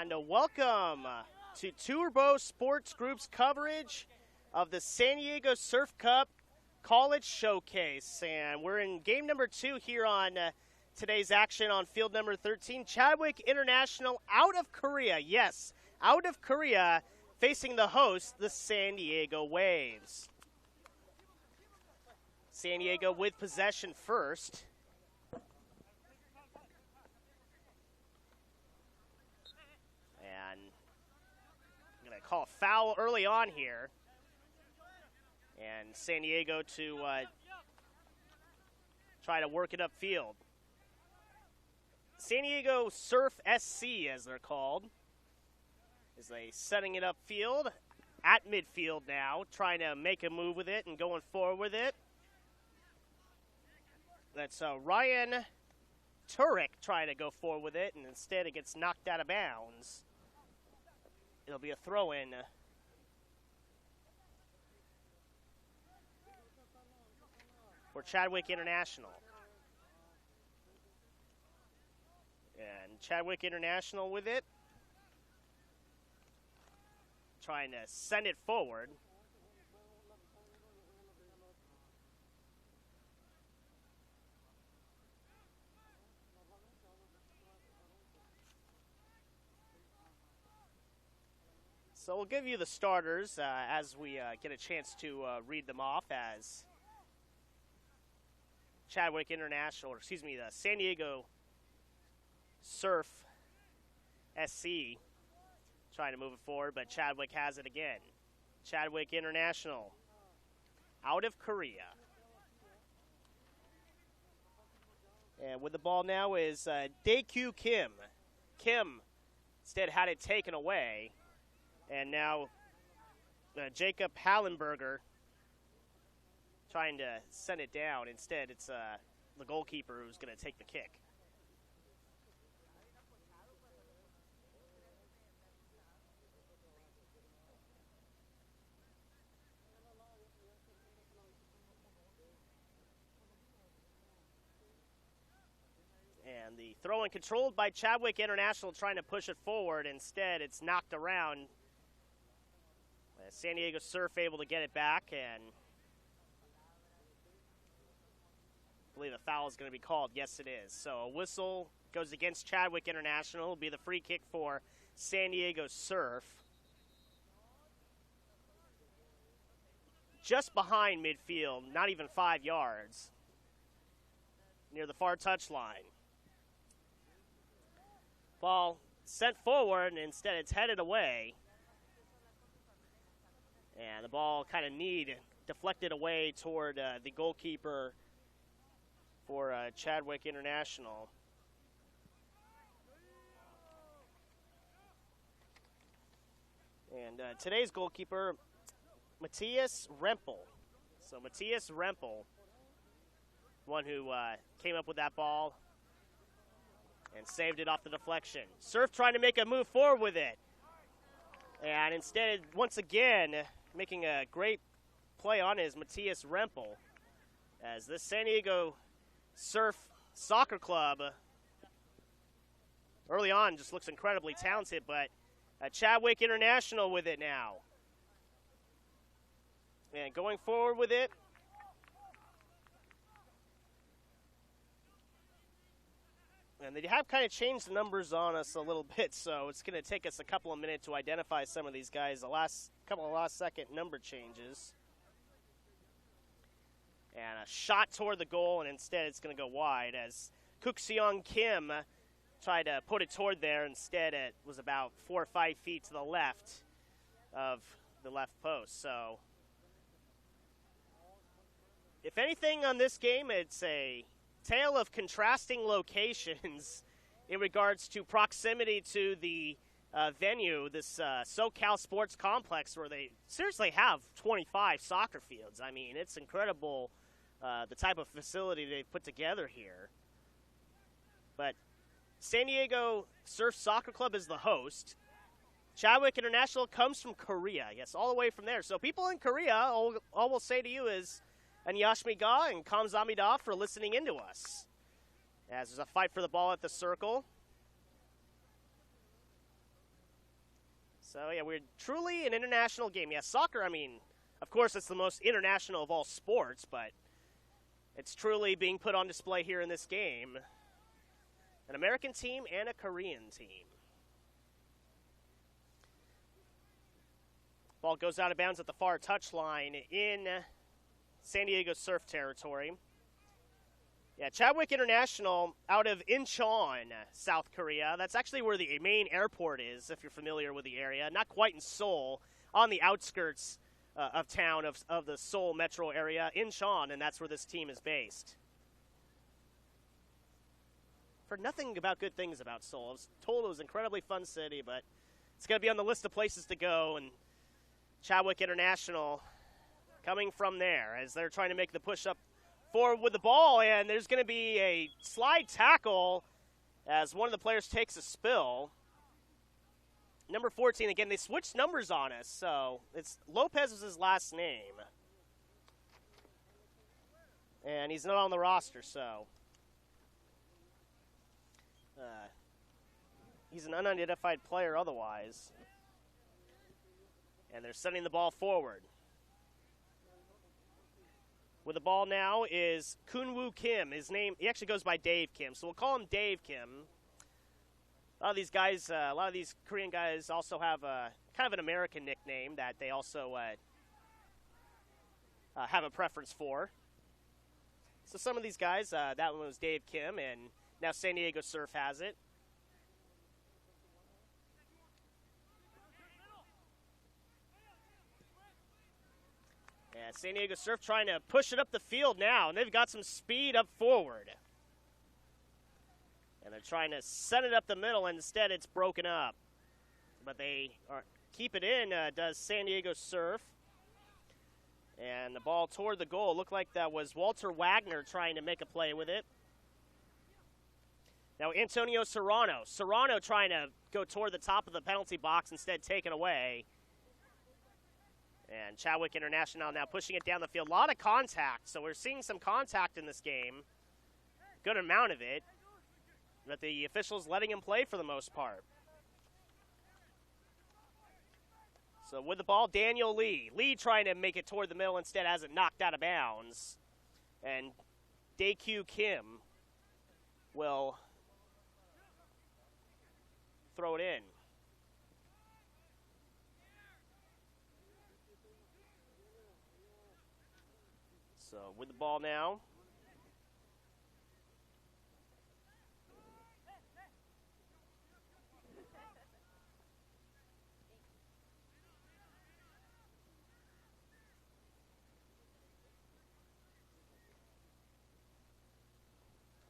And welcome to Turbo Sports Group's coverage of the San Diego Surf Cup College Showcase. And we're in game number 2 here on today's action on field number 13. Chadwick International out of Korea. Yes, out of Korea, facing the host, the San Diego Waves. San Diego with possession first. And I'm going to call a foul early on here. And San Diego to try to work it upfield. San Diego Surf SC, as they're called, is they setting it upfield at midfield now, trying to make a move with it and going forward with it. That's Ryan Turek trying to go forward with it, and instead it gets knocked out of bounds. It'll be a throw-in. For Chadwick International. And Chadwick International with it. Trying to send it forward. So we'll give you the starters as we get a chance to read them off as Chadwick International, or excuse me, the San Diego Surf SC trying to move it forward, but Chadwick has it again. Chadwick International out of Korea. And with the ball now is Daekyu Kim. Kim instead had it taken away. And now Jacob Hallenberger trying to send it down. Instead, it's the goalkeeper who's going to take the kick. And the throw-in controlled by Chadwick International, trying to push it forward. Instead, it's knocked around. San Diego Surf able to get it back, and I believe a foul is going to be called. Yes, it is. So a whistle goes against Chadwick International. It'll be the free kick for San Diego Surf. Just behind midfield, not even 5 yards, near the far touchline. Ball sent forward, and instead it's headed away. And the ball kind of deflected away toward the goalkeeper for Chadwick International. And today's goalkeeper, Matthias Rempel. So Matthias Rempel, one who came up with that ball and saved it off the deflection. Surf trying to make a move forward with it. And instead, once again, making a great play on is Matthias Rempel, as this San Diego Surf Soccer Club early on just looks incredibly talented, but Chadwick International with it now. And going forward with it. And they have kind of changed the numbers on us a little bit, so it's going to take us a couple of minutes to identify some of these guys. The last couple of last-second number changes. And a shot toward the goal, and instead it's going to go wide as Kuk-seong Kim tried to put it toward there. Instead, it was about 4 or 5 feet to the left of the left post. So, if anything on this game, it's a tale of contrasting locations in regards to proximity to the venue, this SoCal Sports Complex, where they seriously have 25 soccer fields. I mean, it's incredible the type of facility they've put together here. But San Diego Surf Soccer Club is the host. Chadwick International comes from Korea. Yes, all the way from there. So people in Korea, all we'll say to you is Annyeonghaseyo and Kamsahamnida for listening into us. As there's a fight for the ball at the circle. So, yeah, we're truly an international game. Yeah, soccer, I mean, of course, it's the most international of all sports, but it's truly being put on display here in this game. An American team and a Korean team. Ball goes out of bounds at the far touchline in San Diego Surf territory. Yeah, Chadwick International out of Incheon, South Korea. That's actually where the main airport is, if you're familiar with the area. Not quite in Seoul, on the outskirts of town of the Seoul metro area, Incheon, and that's where this team is based. Heard nothing about good things about Seoul. I was told it was an incredibly fun city, but it's going to be on the list of places to go, and Chadwick International coming from there as they're trying to make the push up forward with the ball, and there's going to be a slide tackle as one of the players takes a spill. Number 14, again, they switched numbers on us, so it's Lopez is his last name. And he's not on the roster, so he's an unidentified player otherwise. And they're sending the ball forward. With the ball now is Kunwoo Kim. His name, he actually goes by Dave Kim, so we'll call him Dave Kim. A lot of these guys, a lot of these Korean guys also have kind of an American nickname that they also have a preference for. So some of these guys, that one was Dave Kim, and now San Diego Surf has it. Yeah, San Diego Surf trying to push it up the field now, and they've got some speed up forward. And they're trying to send it up the middle, and instead it's broken up. But they keep it in, does San Diego Surf. And the ball toward the goal. Looked like that was Walter Wagner trying to make a play with it. Now Antonio Serrano. Serrano trying to go toward the top of the penalty box, instead taken away. And Chadwick International now pushing it down the field. A lot of contact, so we're seeing some contact in this game. Good amount of it. But the officials letting him play for the most part. So with the ball, Daniel Lee. Lee trying to make it toward the middle, instead has it knocked out of bounds. And Daekyu Kim will throw it in. So with the ball now.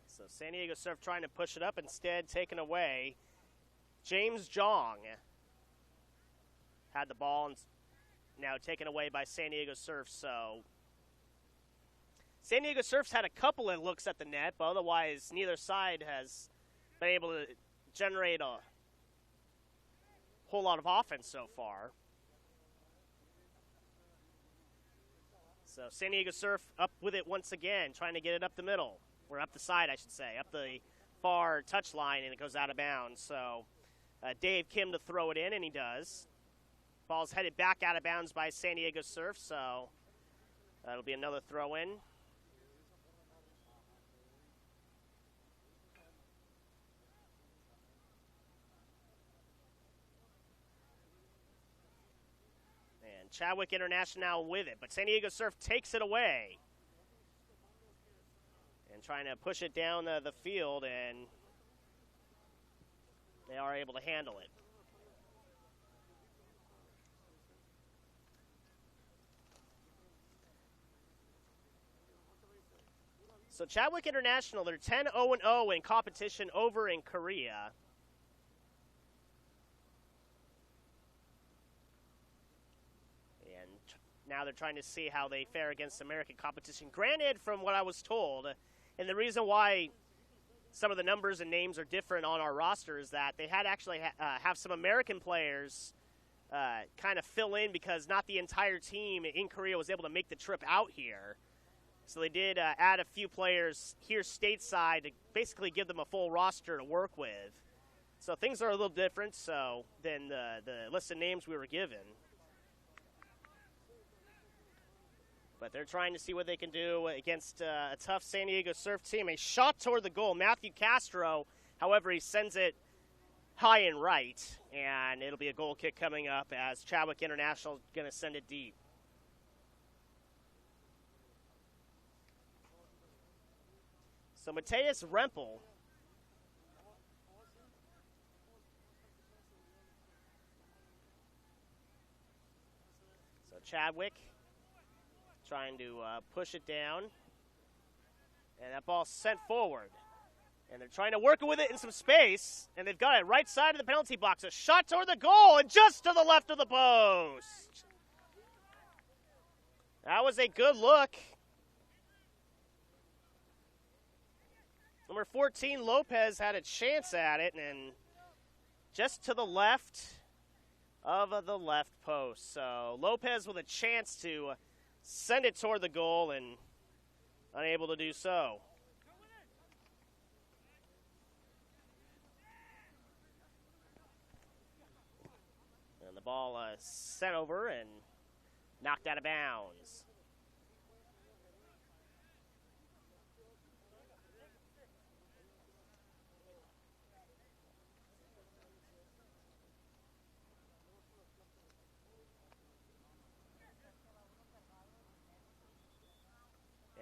So San Diego Surf trying to push it up, instead taken away. James Jong had the ball and now taken away by San Diego Surf. So San Diego Surf's had a couple of looks at the net, but otherwise neither side has been able to generate a whole lot of offense so far. So San Diego Surf up with it once again, trying to get it up the middle. Or up the side, I should say, up the far touchline, and it goes out of bounds. So Dave Kim to throw it in, and he does. Ball's headed back out of bounds by San Diego Surf, so that'll be another throw in. And Chadwick International with it, but San Diego Surf takes it away. And trying to push it down the field, and they are able to handle it. So Chadwick International, they're 10-0-0 in competition over in Korea. And now they're trying to see how they fare against American competition. Granted, from what I was told, and the reason why some of the numbers and names are different on our roster is that they had actually have some American players kind of fill in, because not the entire team in Korea was able to make the trip out here. So they did add a few players here stateside to basically give them a full roster to work with. So things are a little different than the list of names we were given. But they're trying to see what they can do against a tough San Diego Surf team. A shot toward the goal. Matthew Castro, however, he sends it high and right, and it'll be a goal kick coming up as Chadwick International is going to send it deep. So Mateus Rempel. So Chadwick trying to push it down, and that ball's sent forward. And they're trying to work with it in some space, and they've got it right side of the penalty box. A shot toward the goal, and just to the left of the post. That was a good look. Number 14, Lopez, had a chance at it, and just to the left of the left post. So Lopez with a chance to send it toward the goal and unable to do so. And the ball sent over and knocked out of bounds.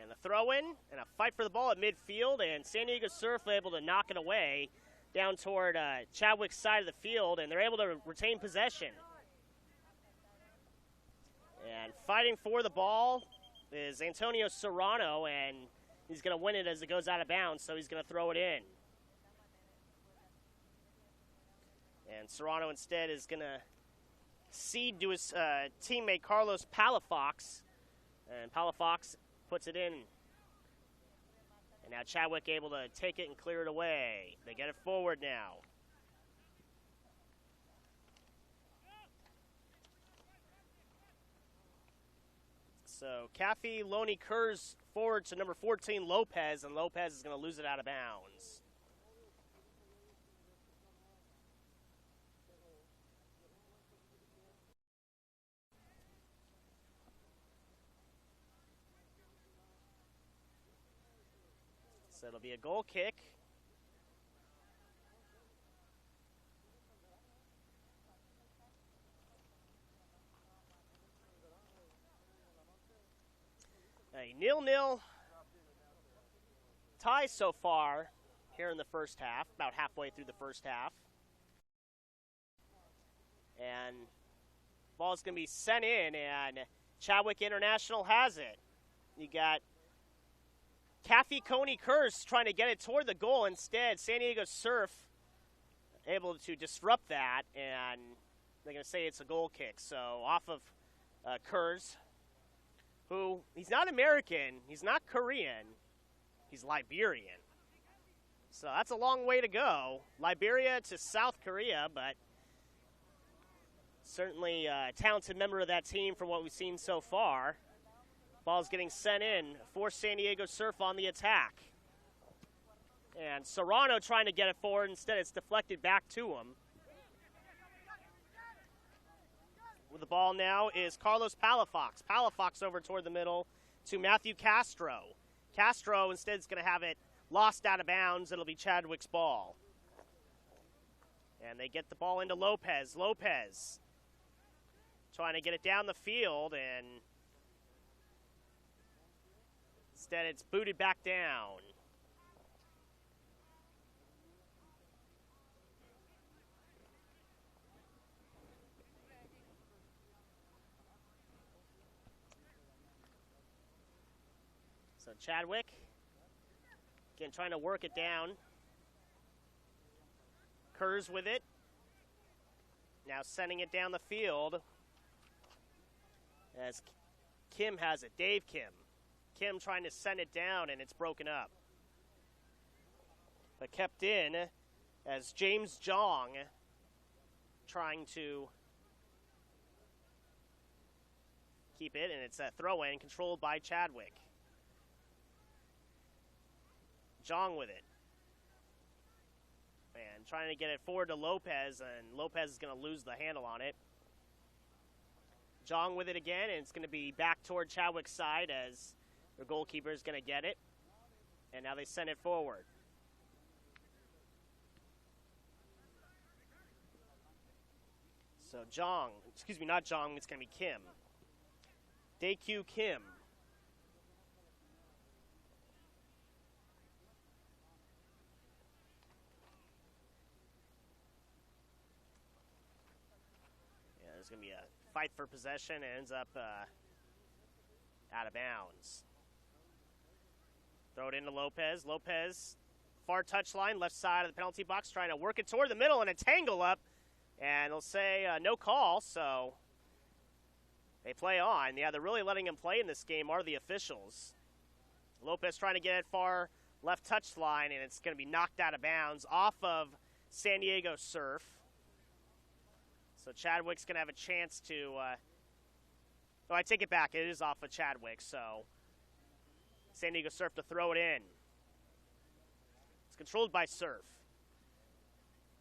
And a throw-in and a fight for the ball at midfield, and San Diego Surf able to knock it away down toward Chadwick's side of the field, and they're able to retain possession. And fighting for the ball is Antonio Serrano, and he's going to win it as it goes out of bounds, so he's going to throw it in. And Serrano instead is going to cede to his teammate Carlos Palafox, and Palafox puts it in. And now Chadwick able to take it and clear it away. They get it forward now. So Caffey Loney Kurz forward to number 14, Lopez, and Lopez is going to lose it out of bounds. So it'll be a goal kick. A 0-0 tie so far here in the first half, about halfway through the first half. And ball's going to be sent in, and Chadwick International has it. You got Caffey Coney Kurz trying to get it toward the goal. Instead, San Diego Surf able to disrupt that, and they're going to say it's a goal kick. So off of Kurz, who, he's not American, he's not Korean, he's Liberian. So that's a long way to go. Liberia to South Korea, but certainly a talented member of that team from what we've seen so far. Ball's getting sent in for San Diego Surf on the attack. And Serrano trying to get it forward. Instead, it's deflected back to him. With the ball now is Carlos Palafox. Palafox over toward the middle to Matthew Castro. Castro instead is going to have it lost out of bounds. It'll be Chadwick's ball. And they get the ball into Lopez. Lopez trying to get it down the field, and instead, it's booted back down. So Chadwick, again, trying to work it down. Kurz with it. Now sending it down the field as Kim has it, Dave Kim. Kim trying to send it down, and it's broken up. But kept in as James Jong trying to keep it, and it's a throw-in controlled by Chadwick. Jong with it. And trying to get it forward to Lopez, and Lopez is going to lose the handle on it. Jong with it again, and it's going to be back toward Chadwick's side as their goalkeeper is going to get it. And now they send it forward. So Jong, excuse me, not Jong, it's going to be Kim. Daekyu Kim. Yeah, there's going to be a fight for possession, and ends up out of bounds. Throw it into Lopez. Lopez, far touchline, left side of the penalty box, trying to work it toward the middle and a tangle up. And they'll say no call, so they play on. Yeah, they're really letting him play in this game are the officials. Lopez trying to get it far left touchline, and it's going to be knocked out of bounds off of San Diego Surf. So Chadwick's going to have a chance to I take it back. It is off of Chadwick, so San Diego Surf to throw it in. It's controlled by Surf.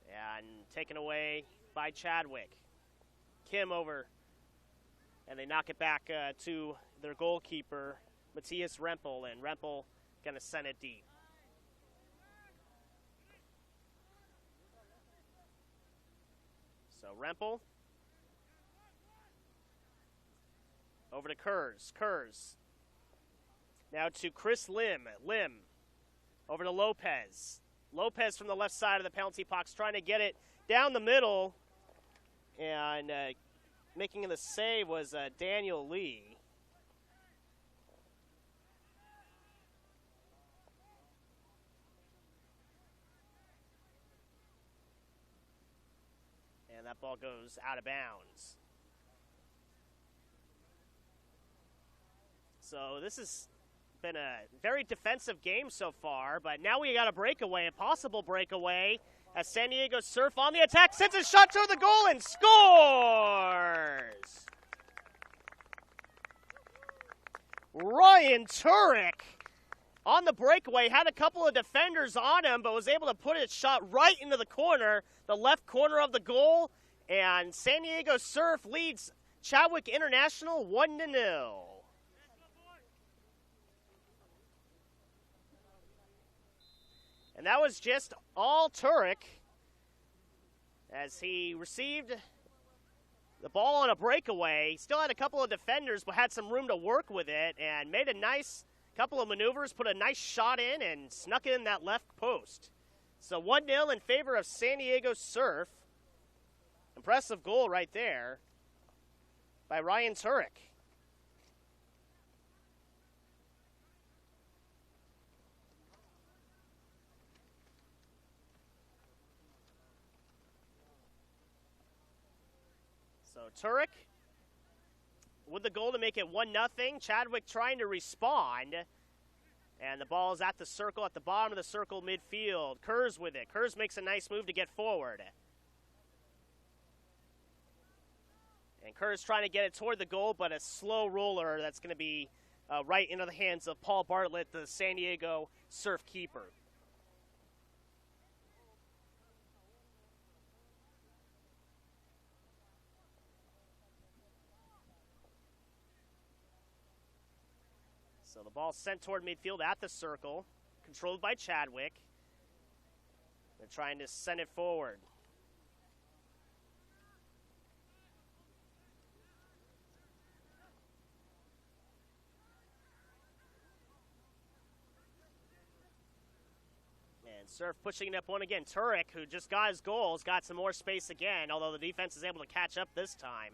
And taken away by Chadwick. Kim over, and they knock it back to their goalkeeper, Matthias Rempel, and Rempel going to send it deep. So Rempel over to Kurz. Kurz now to Chris Lim. Lim over to Lopez. Lopez from the left side of the penalty box trying to get it down the middle, and making the save was Daniel Lee. And that ball goes out of bounds. So this has been a very defensive game so far, but now we got a breakaway, a possible breakaway, as San Diego Surf on the attack, sends a shot toward the goal and scores! Ryan Turek on the breakaway, had a couple of defenders on him, but was able to put his shot right into the corner, the left corner of the goal, and San Diego Surf leads Chadwick International 1-0. And that was just all Turek as he received the ball on a breakaway. Still had a couple of defenders, but had some room to work with it and made a nice couple of maneuvers, put a nice shot in, and snuck in that left post. So 1-0 in favor of San Diego Surf. Impressive goal right there by Ryan Turek. So Turek with the goal to make it 1-0. Chadwick trying to respond. And the ball is at the circle, at the bottom of the circle midfield. Kurz with it. Kurz makes a nice move to get forward. And Kurz trying to get it toward the goal, but a slow roller that's going to be right into the hands of Paul Bartlett, the San Diego Surf keeper. So the ball sent toward midfield at the circle, controlled by Chadwick. They're trying to send it forward. And Surf pushing it up one again. Turek, who just got his goals, got some more space again, although the defense is able to catch up this time.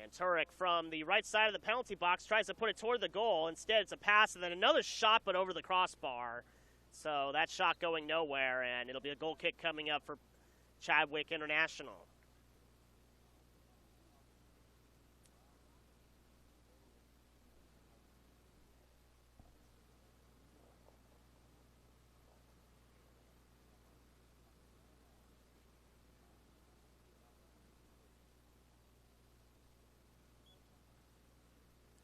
And Turek from the right side of the penalty box tries to put it toward the goal. Instead, it's a pass and then another shot, but over the crossbar. So that shot going nowhere, and it'll be a goal kick coming up for Chadwick International.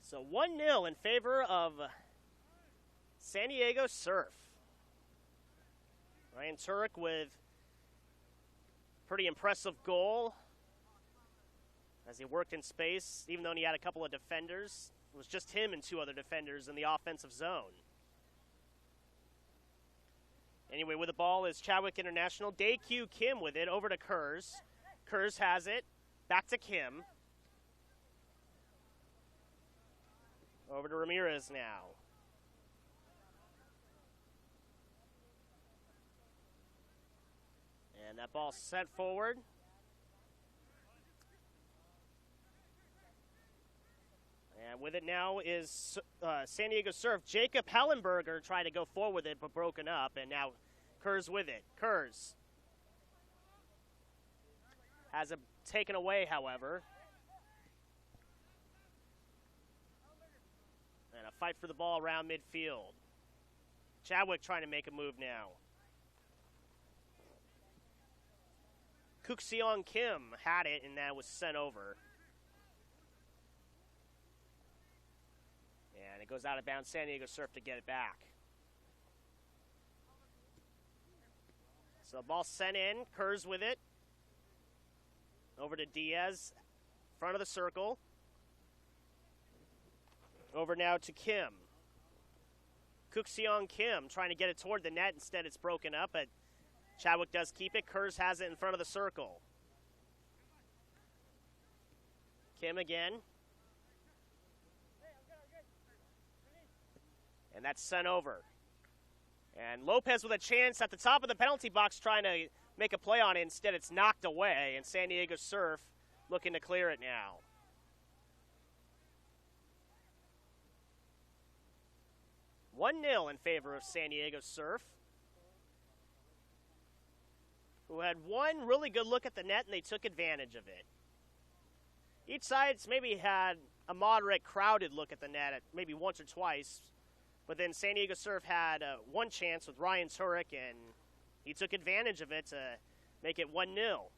So 1-0 in favor of San Diego Surf. Ryan Turek with pretty impressive goal as he worked in space, even though he had a couple of defenders. It was just him and 2 other defenders in the offensive zone. Anyway, with the ball is Chadwick International. Dae-Kyu Kim with it, over to Kurz. Kurz has it, back to Kim. Over to Ramirez now. And that ball sent forward. And with it now is San Diego Surf. Jacob Hellenberger trying to go forward with it, but broken up. And now Kurz with it. Kurz has it taken away, however. And a fight for the ball around midfield. Chadwick trying to make a move now. Kuk-Seong Kim had it, and that was sent over. And it goes out of bounds. San Diego Surf to get it back. So ball sent in. Kurz with it. Over to Diaz. Front of the circle. Over now to Kim. Kuk-Seong Kim trying to get it toward the net. Instead, it's broken up, but Chadwick does keep it. Kurz has it in front of the circle. Kim again. And that's sent over. And Lopez with a chance at the top of the penalty box trying to make a play on it. Instead, it's knocked away, and San Diego Surf looking to clear it now. One 0 in favor of San Diego Surf, who had one really good look at the net, and they took advantage of it. Each side's maybe had a moderate crowded look at the net at maybe once or twice, but then San Diego Surf had one chance with Ryan Turek, and he took advantage of it to make it 1-0.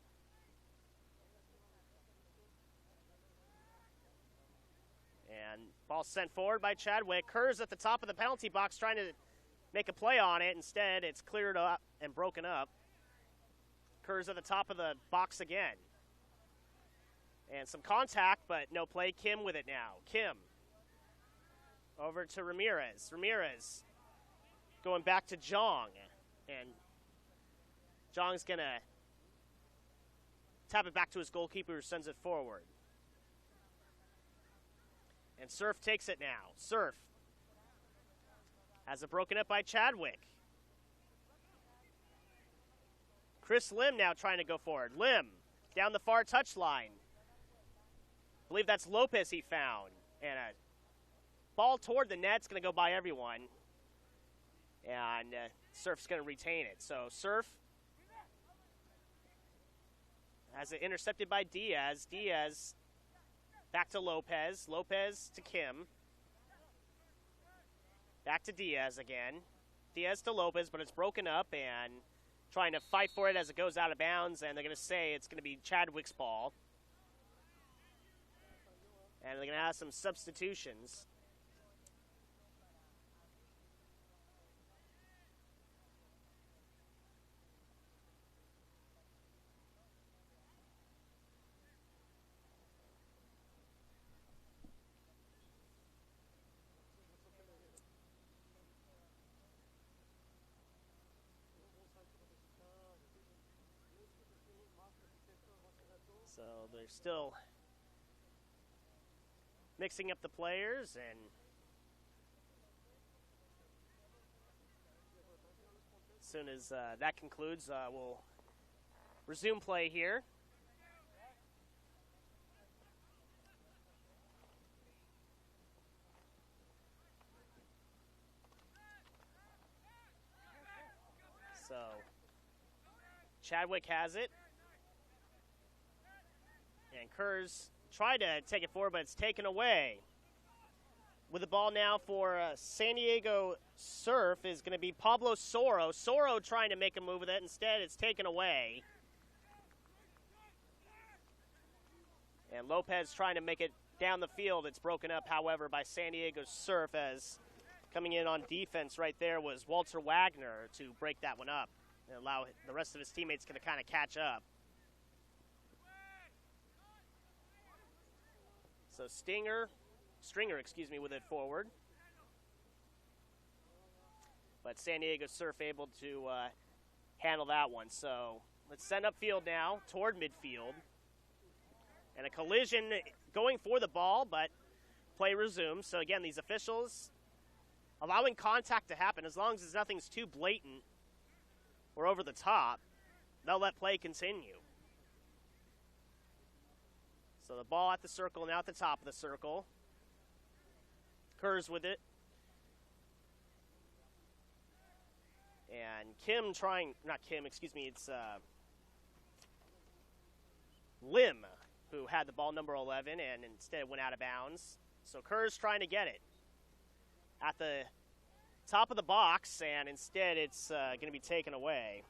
And ball sent forward by Chadwick. Kurz at the top of the penalty box trying to make a play on it. Instead, it's cleared up and broken up. Kurz at the top of the box again. And some contact, but no play. Kim with it now. Kim. Over to Ramirez. Ramirez going back to Jong. And Jong's going to tap it back to his goalkeeper, who sends it forward. And Surf takes it now. Surf has it broken up by Chadwick. Chris Lim now trying to go forward. Lim down the far touchline. I believe that's Lopez he found. And a ball toward the net's going to go by everyone. And Surf's going to retain it. So Surf has it intercepted by Diaz. Diaz back to Lopez. Lopez to Kim. Back to Diaz again. Diaz to Lopez, but it's broken up and trying to fight for it as it goes out of bounds, and they're going to say it's going to be Chadwick's ball. And they're going to have some substitutions. So they're still mixing up the players, and as soon as that concludes, we'll resume play here. So Chadwick has it. And Kurz tried to take it forward, but it's taken away. With the ball now for San Diego Surf is going to be Pablo Soro. Soro trying to make a move with it. Instead, it's taken away. And Lopez trying to make it down the field. It's broken up, however, by San Diego Surf, as coming in on defense right there was Walter Wagner to break that one up. and allow the rest of his teammates to kind of catch up. So Stringer, with it forward. But San Diego Surf able to handle that one. So let's send upfield now toward midfield. And a collision going for the ball, but play resumes. So again, these officials allowing contact to happen as long as nothing's too blatant or over the top, they'll let play continue. So the ball at the circle, now at the top of the circle. Kerrs with it. And it's Lim, who had the ball, number 11, and instead went out of bounds. So Kerrs trying to get it at the top of the box, and instead it's going to be taken away.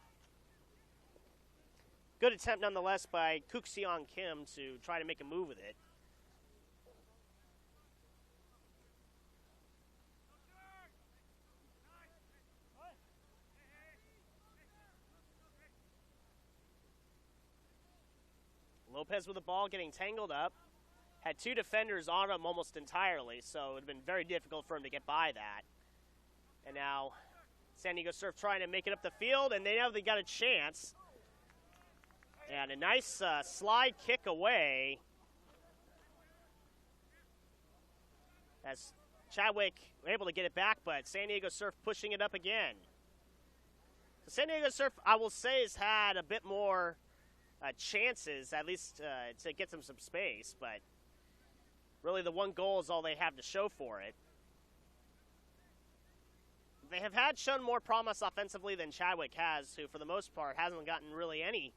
Good attempt nonetheless by Kuk-Seong Kim to try to make a move with it. Lopez with the ball, getting tangled up. Had two defenders on him almost entirely, so it would have been very difficult for him to get by that. And now San Diego Surf trying to make it up the field, and they got a chance. And a nice slide kick away as Chadwick were able to get it back, but San Diego Surf pushing it up again. So San Diego Surf, I will say, has had a bit more chances, at least to get them some space, but really the one goal is all they have to show for it. They have shown more promise offensively than Chadwick has, who for the most part hasn't gotten really any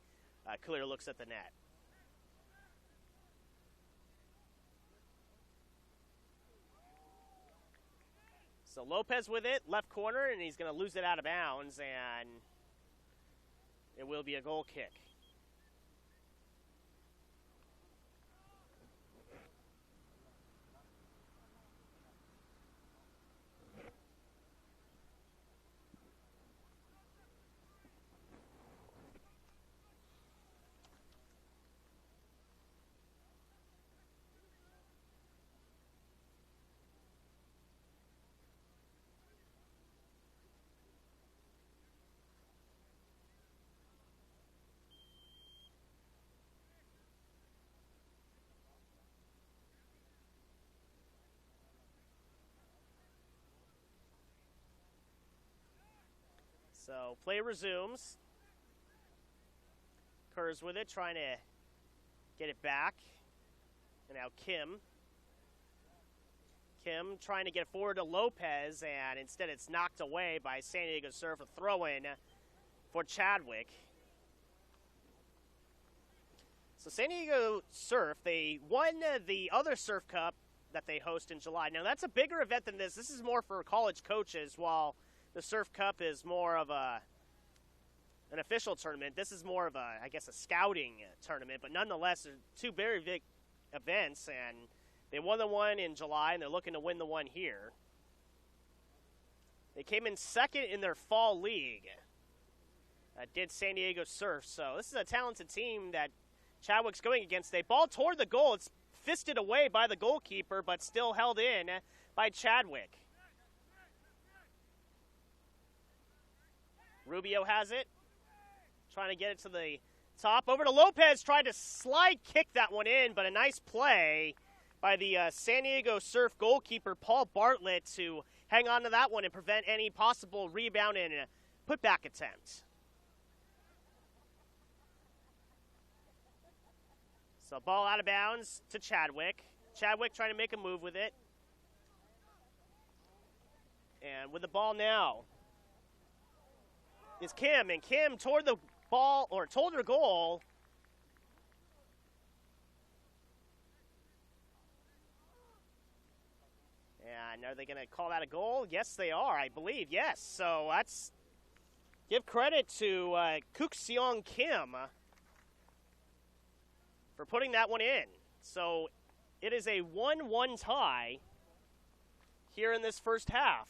clear looks at the net. So Lopez with it, left corner, and he's going to lose it out of bounds, and it will be a goal kick. So play resumes. Kerrs with it, trying to get it back. And now Kim trying to get forward to Lopez, and instead it's knocked away by San Diego Surf, a throw-in for Chadwick. So San Diego Surf, they won the other Surf Cup that they host in July. Now that's a bigger event than this. This is more for college coaches, while the Surf Cup is more of an official tournament. This is more of a scouting tournament, but nonetheless, they're two very big events, and they won the one in July, and they're looking to win the one here. They came in second in their fall league, did San Diego Surf. So this is a talented team that Chadwick's going against. They ball toward the goal. It's fisted away by the goalkeeper, but still held in by Chadwick. Rubio has it, trying to get it to the top. Over to Lopez, tried to slide kick that one in, but a nice play by the San Diego Surf goalkeeper, Paul Bartlett, to hang on to that one and prevent any possible rebound and putback attempt. So ball out of bounds to Chadwick. Chadwick trying to make a move with it. And with the ball now is Kim, and Kim toward the ball, or toward her goal. And are they going to call that a goal? Yes, they are, I believe. Yes, so let's give credit to Kuk-Seong Kim for putting that one in. So it is a 1-1 tie here in this first half.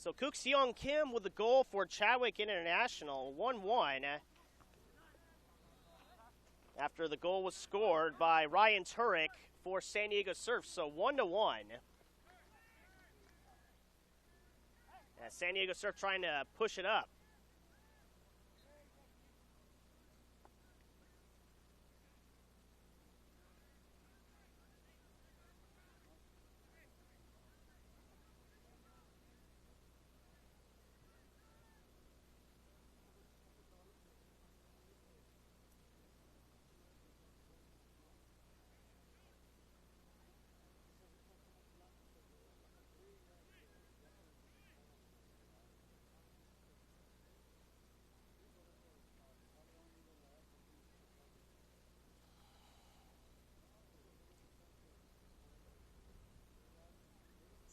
So Kook Seong Kim with the goal for Chadwick International, 1-1. After the goal was scored by Ryan Turek for San Diego Surf, so 1-1. San Diego Surf trying to push it up.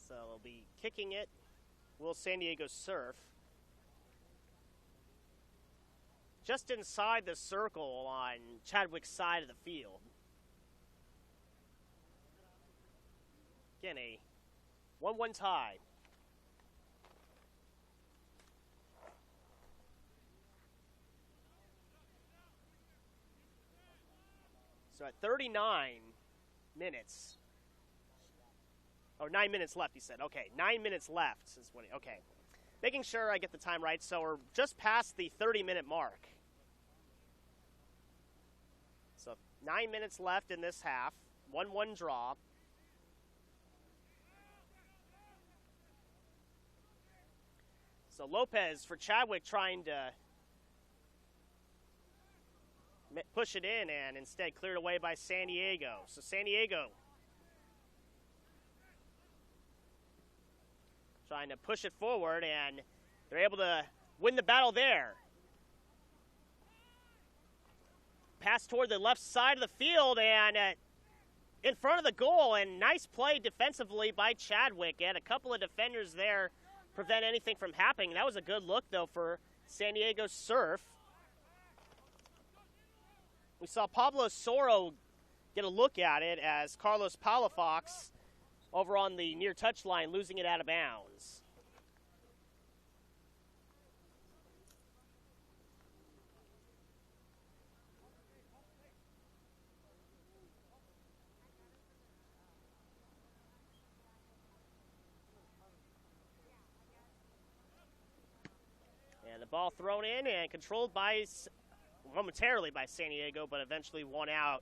So they'll be kicking it. Will San Diego Surf. Just inside the circle on Chadwick's side of the field. Again, a 1-1 tie. So at 39 minutes. Oh, 9 minutes left, he said. Okay, 9 minutes left is what okay. Making sure I get the time right, so we're just past the 30-minute mark. So 9 minutes left in this half. 1-1 draw. So Lopez for Chadwick trying to push it in and instead cleared away by San Diego. So San Diego trying to push it forward, and they're able to win the battle there. Pass toward the left side of the field and in front of the goal, and nice play defensively by Chadwick, and a couple of defenders there prevent anything from happening. That was a good look, though, for San Diego Surf. We saw Pablo Soro get a look at it as Carlos Palafox over on the near touchline, losing it out of bounds. And the ball thrown in and controlled by momentarily by San Diego, but eventually won out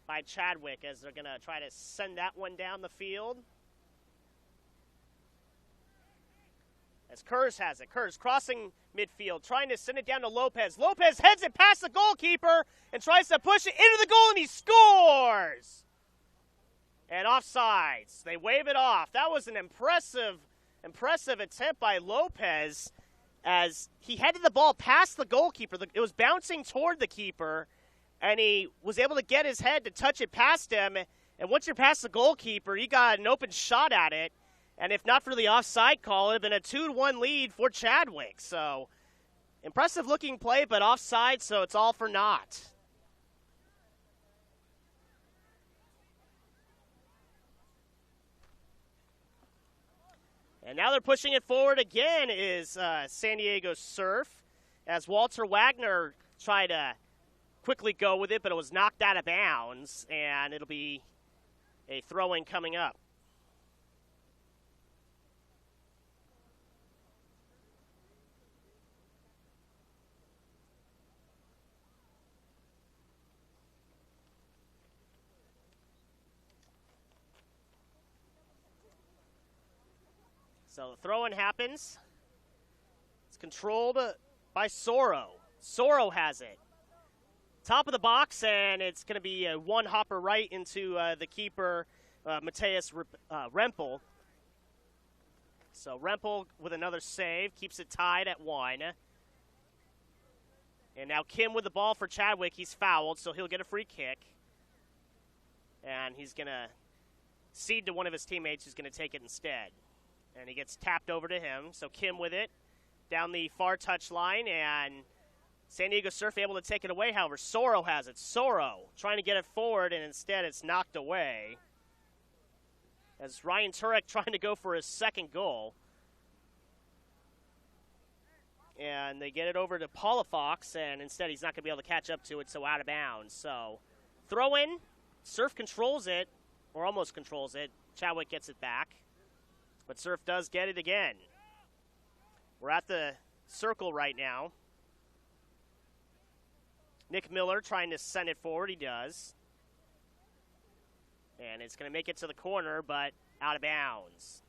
by Chadwick as they're going to try to send that one down the field. As Kurz has it. Kurz crossing midfield, trying to send it down to Lopez. Lopez heads it past the goalkeeper and tries to push it into the goal, and he scores! And offsides. They wave it off. That was an impressive attempt by Lopez as he headed the ball past the goalkeeper. It was bouncing toward the keeper, and he was able to get his head to touch it past him. And once you're past the goalkeeper, you got an open shot at it. And if not for the offside call, it would have been a 2-1 lead for Chadwick. So, impressive-looking play, but offside, so it's all for naught. And now they're pushing it forward again is San Diego Surf, as Walter Wagner tried to quickly go with it, but it was knocked out of bounds, and it'll be a throw-in coming up. So the throw-in happens. It's controlled by Soro. Soro has it. Top of the box, and it's going to be a one-hopper right into the keeper, Mateus Rempel. So Rempel with another save, keeps it tied at 1. And now Kim with the ball for Chadwick. He's fouled, so he'll get a free kick. And he's going to cede to one of his teammates who's going to take it instead. And he gets tapped over to him. So Kim with it down the far touchline, and San Diego Surf able to take it away. However, Soro has it. Soro trying to get it forward, and instead it's knocked away. As Ryan Turek trying to go for his second goal. And they get it over to Palafox, and instead he's not going to be able to catch up to it, so out of bounds. So throw in, Surf controls it, or almost controls it. Chadwick gets it back, but Surf does get it again. We're at the circle right now. Nick Miller trying to send it forward. He does. And it's going to make it to the corner, but out of bounds.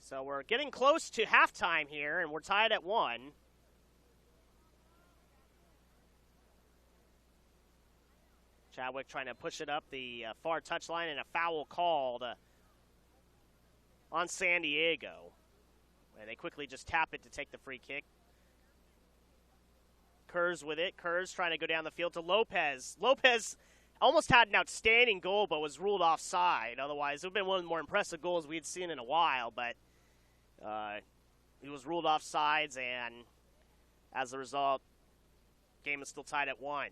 So we're getting close to halftime here, and we're tied at 1. Chadwick trying to push it up the far touchline, and a foul called on San Diego. And they quickly just tap it to take the free kick. Kurz with it. Kurz trying to go down the field to Lopez. Lopez almost had an outstanding goal, but was ruled offside. Otherwise, it would have been one of the more impressive goals we had seen in a while, but he was ruled offsides, and as a result, game is still tied at 1.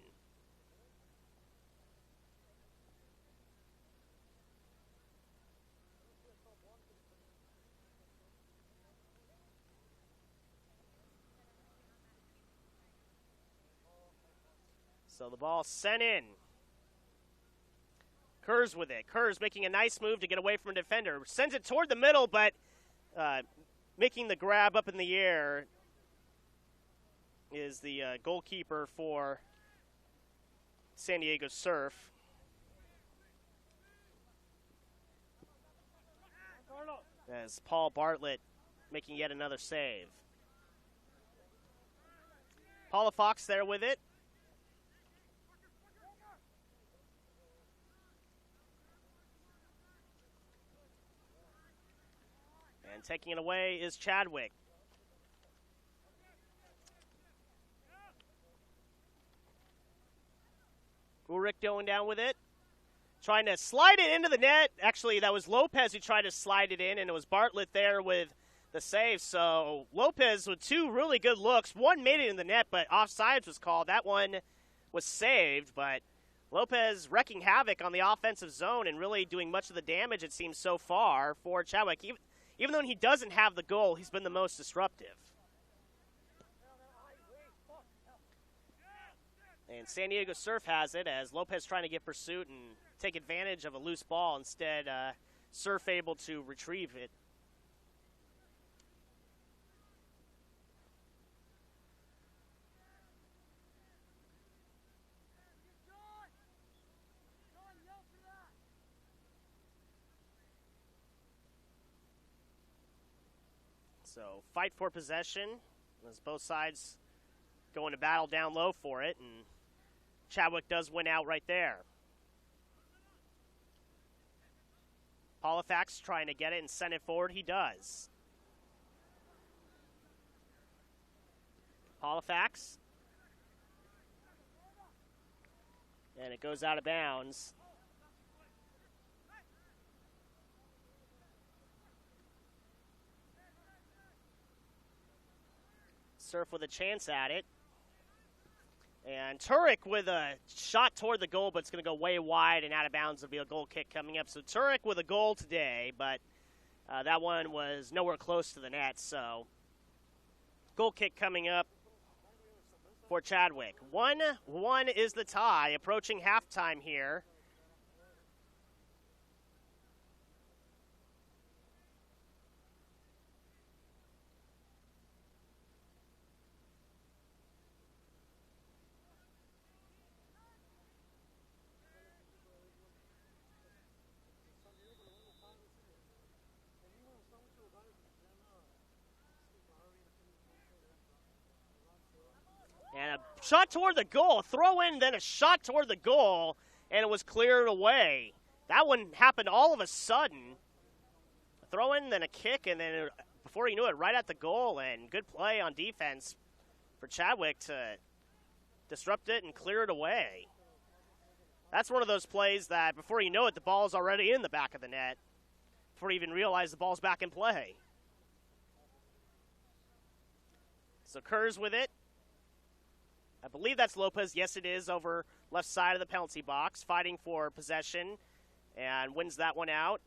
So the ball sent in. Kurz with it. Kurz making a nice move to get away from a defender. Sends it toward the middle, but making the grab up in the air is the goalkeeper for San Diego Surf. As Paul Bartlett making yet another save. Palafox there with it. And taking it away is Chadwick. Ulrich going down with it. Trying to slide it into the net. Actually, that was Lopez who tried to slide it in, and it was Bartlett there with the save. So Lopez with 2 really good looks. One made it in the net, but offsides was called. That one was saved, but Lopez wrecking havoc on the offensive zone and really doing much of the damage, it seems, so far for Chadwick. Even though he doesn't have the goal, he's been the most disruptive. And San Diego Surf has it as Lopez trying to get pursuit and take advantage of a loose ball. Instead, Surf able to retrieve it. So fight for possession as both sides going to battle down low for it, and Chadwick does win out right there. Palafox trying to get it and send it forward. He does. Palafox. And it goes out of bounds. Surf with a chance at it. And Turek with a shot toward the goal, but it's going to go way wide and out of bounds. It'll be a goal kick coming up. So Turek with a goal today, but that one was nowhere close to the net. So goal kick coming up for Chadwick. 1-1 is the tie, approaching halftime here. And a shot toward the goal, throw in, then a shot toward the goal, and it was cleared away. That one happened all of a sudden. A throw in, then a kick, and then before you knew it, right at the goal, and good play on defense for Chadwick to disrupt it and clear it away. That's one of those plays that before you know it, the ball's already in the back of the net, before you even realize the ball's back in play. So Kurz with it. I believe that's Lopez. Yes, it is, over left side of the penalty box, fighting for possession, and wins that one out.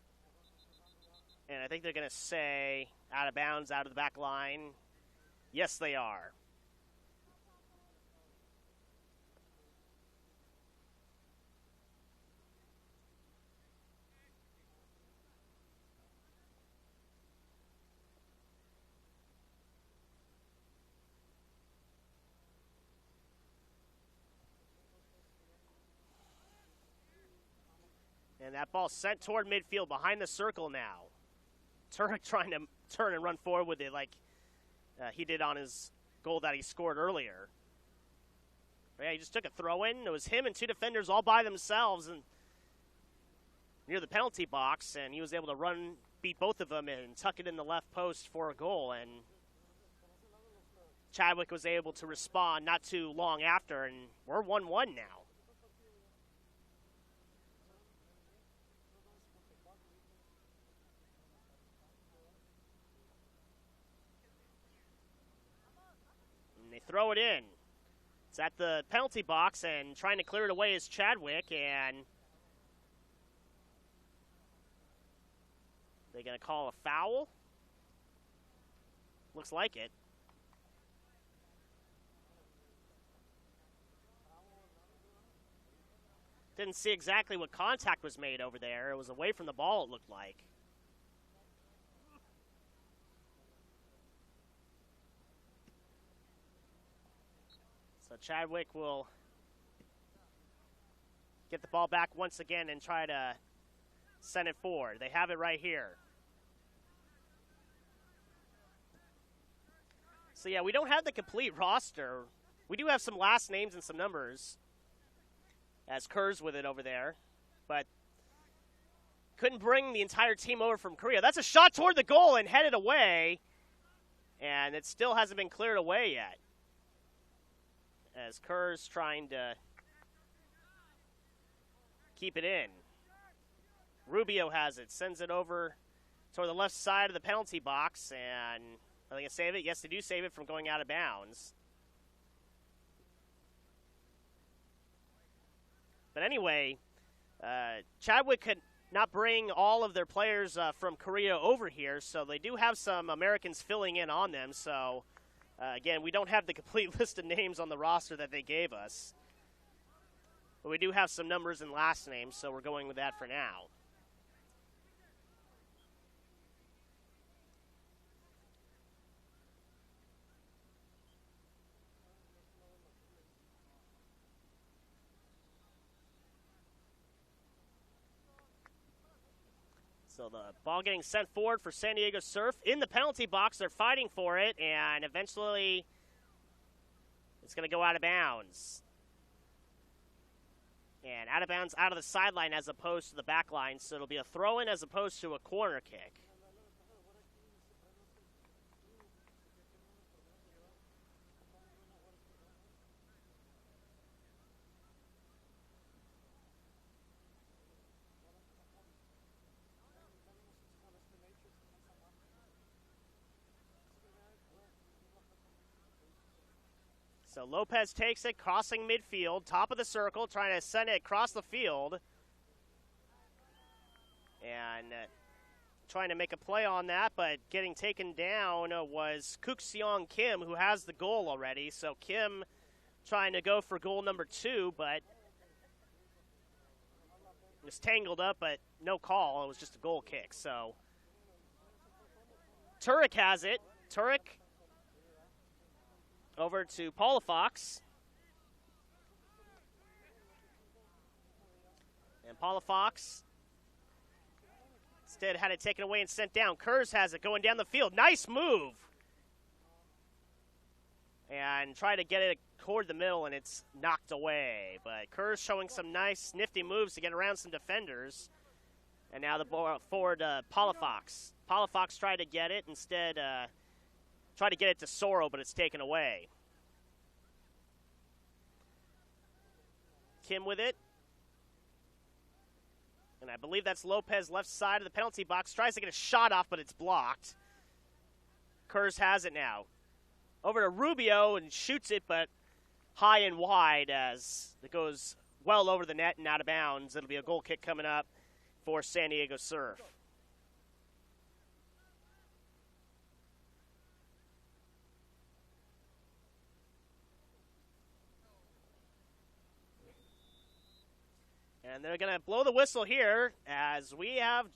And I think they're going to say out of bounds, out of the back line. Yes, they are. And that ball sent toward midfield behind the circle now. Turek trying to turn and run forward with it like he did on his goal that he scored earlier. But yeah, he just took a throw in. It was him and two defenders all by themselves and near the penalty box, and he was able to run, beat both of them, and tuck it in the left post for a goal. And Chadwick was able to respond not too long after, and we're 1-1 now. They throw it in. It's at the penalty box, and trying to clear it away is Chadwick, and they're going to call a foul. Looks like it. Didn't see exactly what contact was made over there. It was away from the ball, it looked like. So Chadwick will get the ball back once again and try to send it forward. They have it right here. So yeah, we don't have the complete roster. We do have some last names and some numbers, as Kerr's with it over there, but couldn't bring the entire team over from Korea. That's a shot toward the goal and headed away, and it still hasn't been cleared away yet, as Kerr's trying to keep it in. Rubio has it, sends it over toward the left side of the penalty box, and are they going to save it? Yes, they do save it from going out of bounds. But anyway, Chadwick could not bring all of their players from Korea over here, so they do have some Americans filling in on them. So, again, we don't have the complete list of names on the roster that they gave us. But we do have some numbers and last names, so we're going with that for now. So the ball getting sent forward for San Diego Surf. In the penalty box, they're fighting for it, and eventually it's going to go out of bounds. And out of bounds out of the sideline as opposed to the back line, so it'll be a throw-in as opposed to a corner kick. So Lopez takes it, crossing midfield, top of the circle, trying to send it across the field. And trying to make a play on that, but getting taken down was Kook Seong Kim, who has the goal already. So Kim trying to go for goal number 2, but was tangled up, but no call. It was just a goal kick. So Turek has it. Turek over to Palafox. And Palafox instead had it taken away and sent down. Kurz has it going down the field. Nice move. And try to get it toward the middle, and it's knocked away. But Kurz showing some nice, nifty moves to get around some defenders. And now the ball forward to Palafox. Palafox tried to get it. Instead, tried to get it to Soro, but it's taken away. Kim with it. And I believe that's Lopez left side of the penalty box. Tries to get a shot off, but it's blocked. Kurz has it now. Over to Rubio and shoots it, but high and wide as it goes well over the net and out of bounds. It'll be a goal kick coming up for San Diego Surf. And they're going to blow the whistle here as we have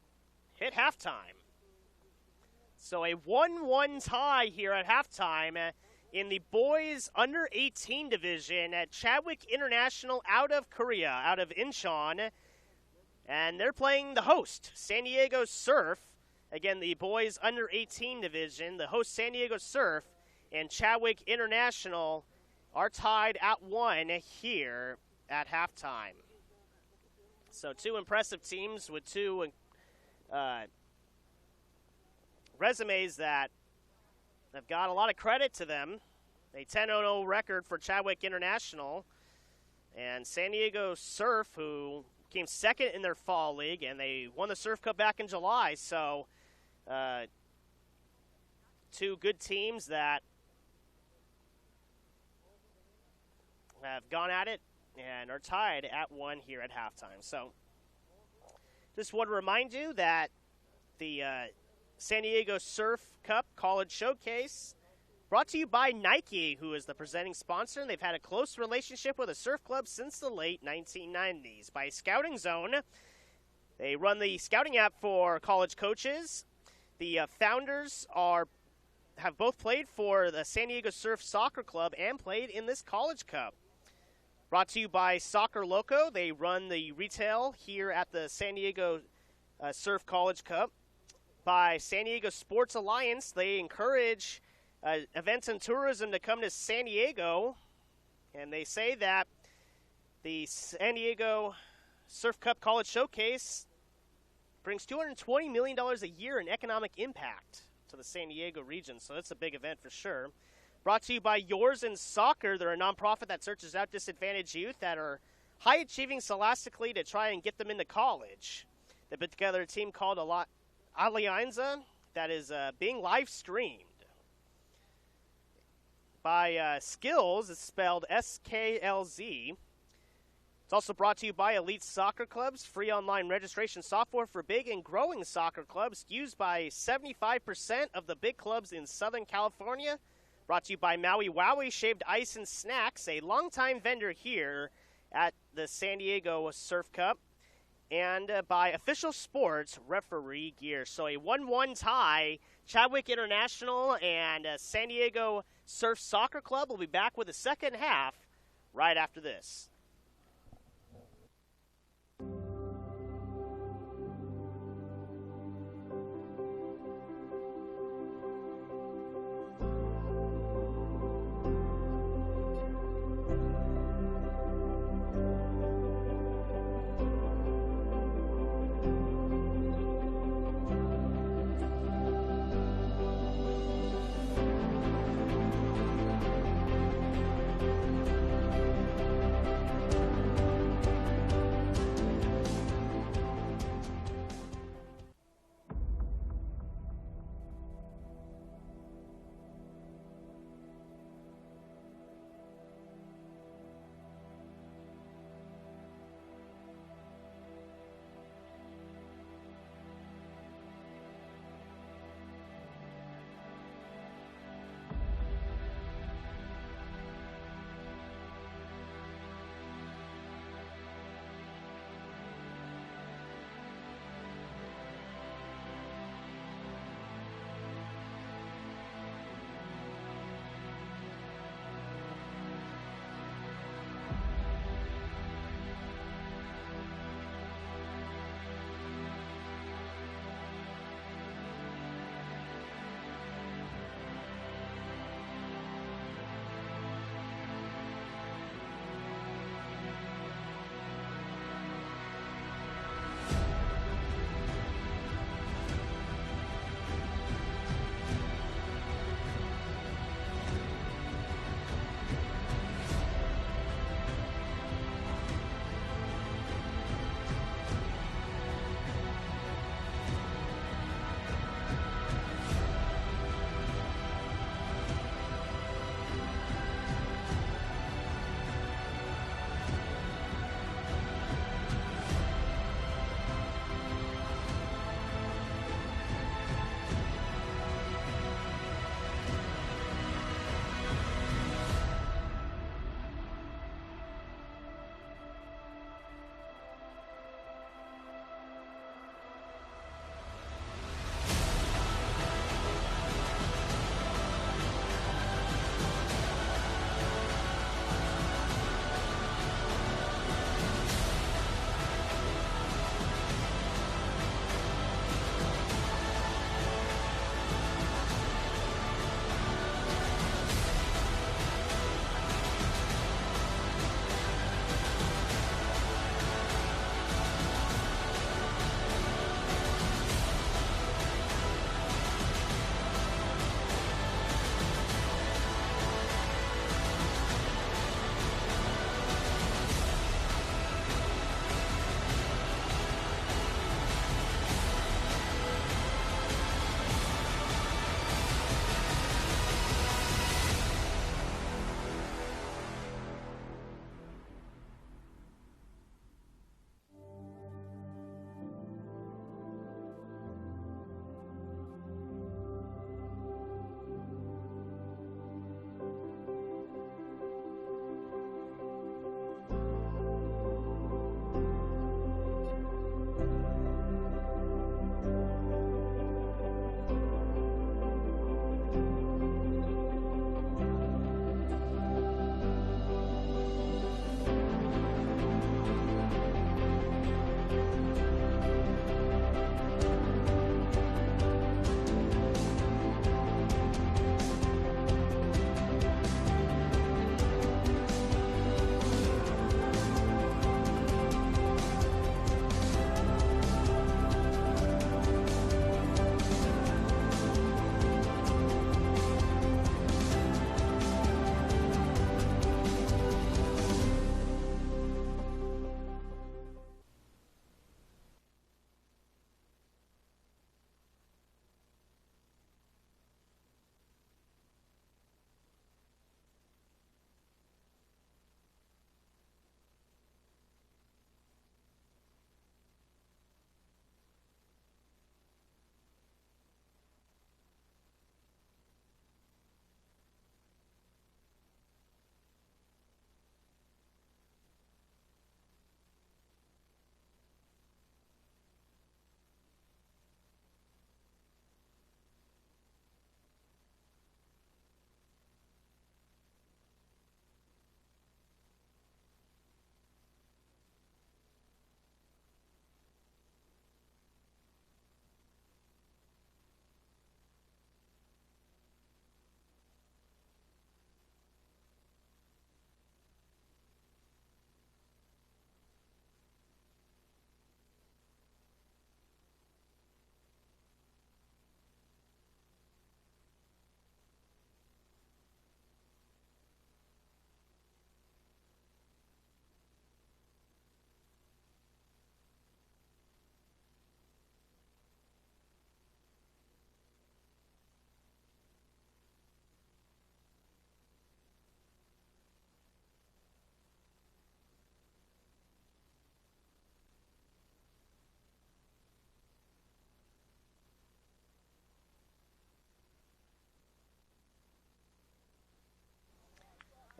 hit halftime. So a 1-1 tie here at halftime in the boys under 18 division at Chadwick International out of Korea, out of Incheon. And they're playing the host, San Diego Surf. Again, the boys under 18 division, the host San Diego Surf and Chadwick International are tied at 1 here at halftime. So two impressive teams with two resumes that have got a lot of credit to them. A 10-0 record for Chadwick International. And San Diego Surf, who came second in their fall league, and they won the Surf Cup back in July. So two good teams that have gone at it and are tied at 1 here at halftime. So just want to remind you that the San Diego Surf Cup College Showcase brought to you by Nike, who is the presenting sponsor, and they've had a close relationship with the surf club since the late 1990s. By Scouting Zone, they run the scouting app for college coaches. The founders have both played for the San Diego Surf Soccer Club and played in this College Cup. Brought to you by Soccer Loco. They run the retail here at the San Diego Surf College Cup. By San Diego Sports Alliance, they encourage events and tourism to come to San Diego. And they say that the San Diego Surf Cup College Showcase brings $220 million a year in economic impact to the San Diego region. So that's a big event for sure. Brought to you by Yours in Soccer. They're a nonprofit that searches out disadvantaged youth that are high-achieving scholastically to try and get them into college. They put together a team called Alianza that is being live-streamed. By Skills, it's spelled S-K-L-Z. It's also brought to you by Elite Soccer Clubs, free online registration software for big and growing soccer clubs, used by 75% of the big clubs in Southern California. Brought to you by Maui Wowie Shaved Ice and Snacks, a longtime vendor here at the San Diego Surf Cup. And by Official Sports Referee Gear. So a 1-1 tie. Chadwick International and San Diego Surf Soccer Club will be back with the second half right after this.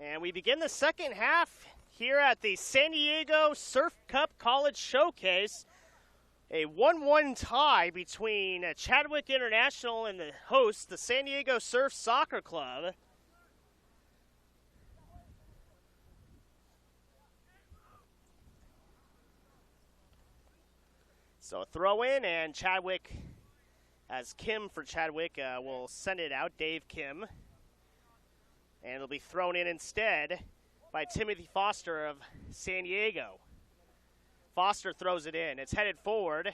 And we begin the second half here at the San Diego Surf Cup College Showcase. A 1-1 tie between Chadwick International and the host, the San Diego Surf Soccer Club. So a throw in, and Chadwick, as Kim for Chadwick, will send it out, Dave Kim. And it'll be thrown in instead by Timothy Foster of San Diego. Foster throws it in. It's headed forward.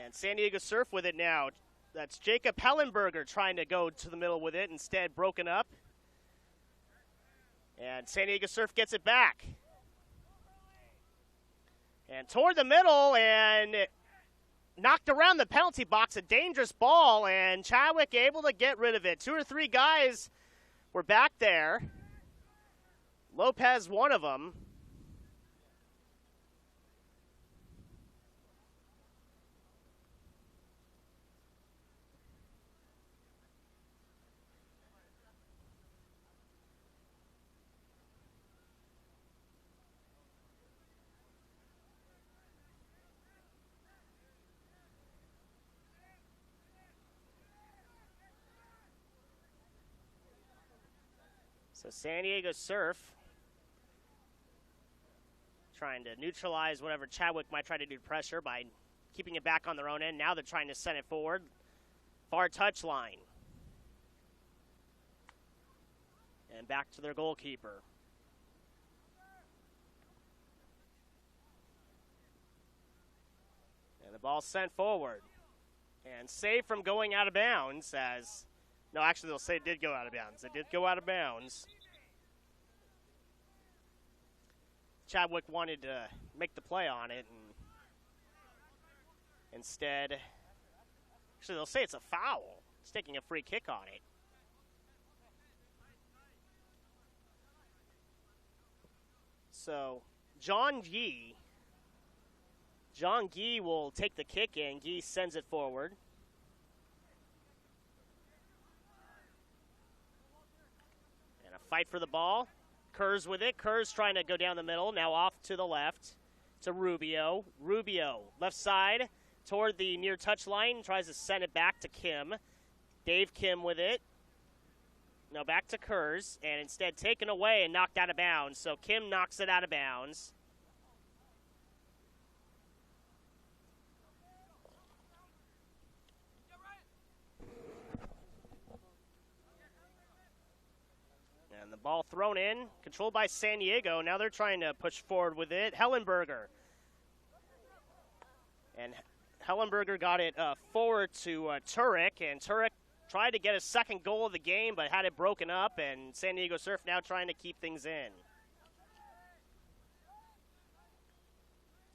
And San Diego Surf with it now. That's Jacob Hellenberger trying to go to the middle with it, instead broken up. And San Diego Surf gets it back. And toward the middle, and knocked around the penalty box, a dangerous ball, and Chadwick able to get rid of it. 2 or 3 guys were back there. Lopez, one of them. So San Diego Surf trying to neutralize whatever Chadwick might try to do pressure by keeping it back on their own end. Now they're trying to send it forward. Far touchline. And back to their goalkeeper. And the ball sent forward. And saved from going out of bounds as... No, actually, they'll say it did go out of bounds. It did go out of bounds. Chadwick wanted to make the play on it, and instead, actually, they'll say it's a foul. It's taking a free kick on it. So, John Gee will take the kick in. Gee sends it forward. Fight for the ball. Kerr's with it. Kerr's trying to go down the middle. Now off to the left to Rubio. Rubio, left side toward the near touch line. Tries to send it back to Kim. Dave Kim with it. Now back to Kerr's, and instead taken away and knocked out of bounds. So Kim knocks it out of bounds. And the ball thrown in, controlled by San Diego. Now they're trying to push forward with it. Hellenberger. And Hellenberger got it forward to Turek, and Turek tried to get a second goal of the game, but had it broken up, and San Diego Surf now trying to keep things in.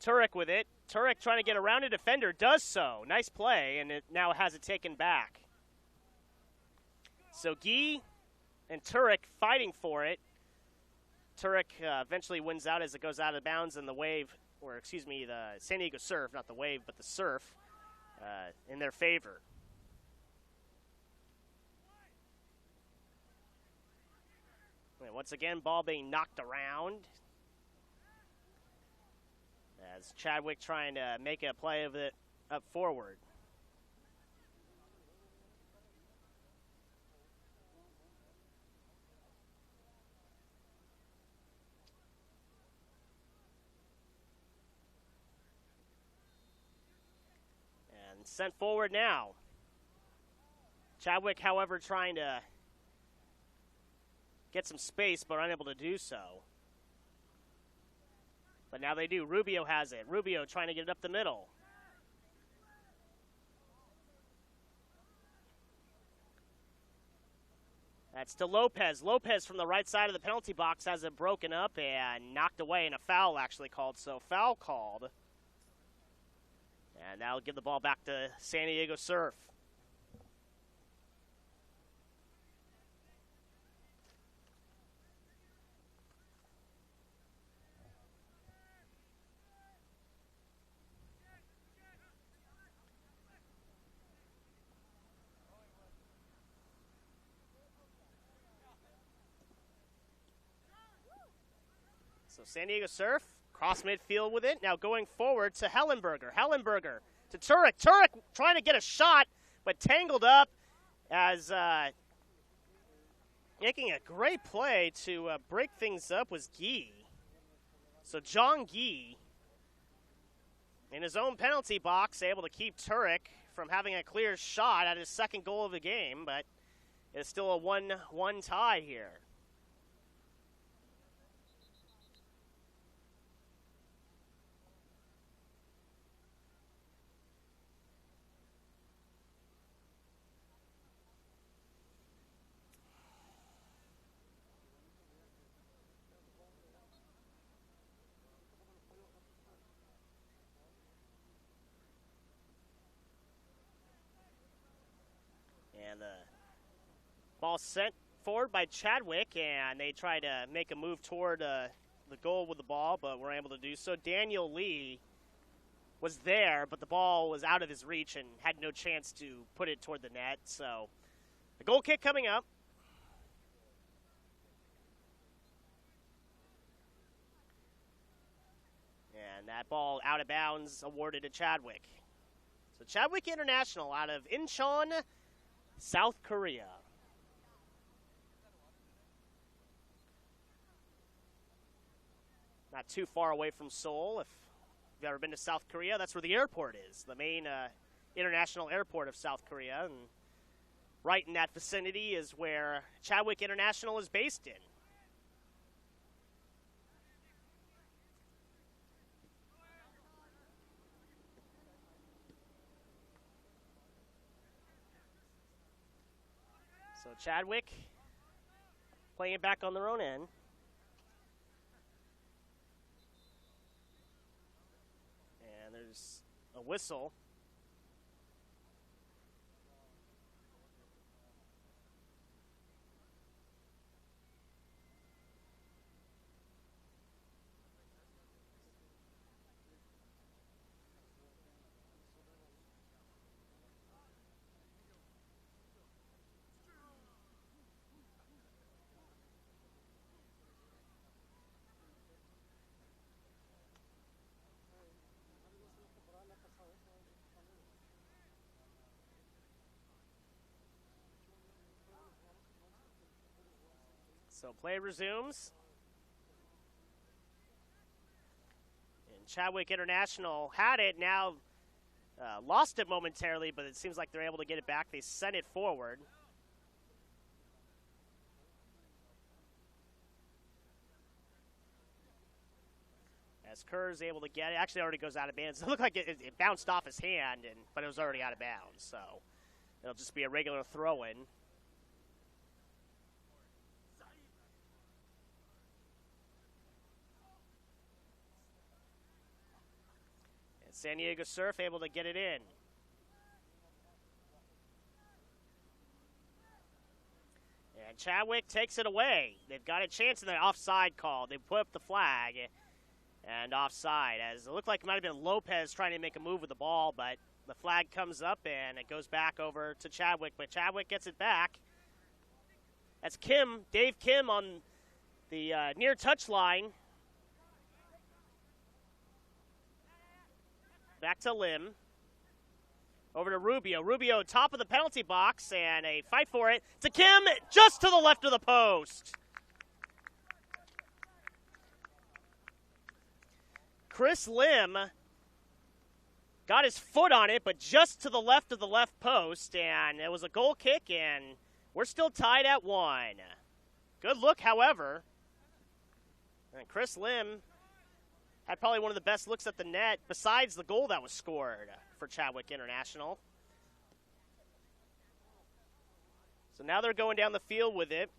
Turek with it. Turek trying to get around a defender, does so. Nice play, and it now has it taken back. So Gee and Turek fighting for it. Turek eventually wins out as it goes out of bounds, and the Wave, or excuse me, the San Diego Surf, not the Wave, but the Surf, in their favor. And once again, ball being knocked around. As Chadwick trying to make a play of it up forward. Sent forward now. Chadwick, however, trying to get some space, but unable to do so. But now they do. Rubio has it. Rubio trying to get it up the middle. That's to Lopez. Lopez from the right side of the penalty box has it broken up and knocked away, and a foul actually called. So foul called. And that'll give the ball back to San Diego Surf. So San Diego Surf, cross midfield with it. Now going forward to Hellenberger. Hellenberger to Turek. Turek trying to get a shot, but tangled up as making a great play to break things up was Guy. So John Guy, in his own penalty box, able to keep Turek from having a clear shot at his second goal of the game, but it's still a 1-1 tie here. And the ball sent forward by Chadwick, and they try to make a move toward the goal with the ball, but weren't able to do so. Daniel Lee was there, but the ball was out of his reach and had no chance to put it toward the net. So the goal kick coming up. And that ball out of bounds, awarded to Chadwick. So Chadwick International out of Incheon, South Korea. Not too far away from Seoul. If you've ever been to South Korea, that's where the airport is, the main international airport of South Korea. And right in that vicinity is where Chadwick International is based in. So Chadwick playing it back on their own end. And there's a whistle. So play resumes. And Chadwick International had it, now lost it momentarily, but it seems like they're able to get it back. They sent it forward. As Kerr's able to get it. Actually, already goes out of bounds. It looked like it bounced off his hand, but it was already out of bounds. So it'll just be a regular throw-in. San Diego Surf able to get it in. And Chadwick takes it away. They've got a chance in the offside call. They put up the flag and offside, as it looked like it might have been Lopez trying to make a move with the ball, but the flag comes up and it goes back over to Chadwick, but Chadwick gets it back. That's Kim, Dave Kim on the near touch line. Back to Lim. Over to Rubio. Rubio, top of the penalty box, and a fight for it to Kim, just to the left of the post. Chris Lim got his foot on it, but just to the left of the left post, and it was a goal kick, and we're still tied at 1. Good look, however. And Chris Lim had probably one of the best looks at the net besides the goal that was scored for Chadwick International. So now they're going down the field with it.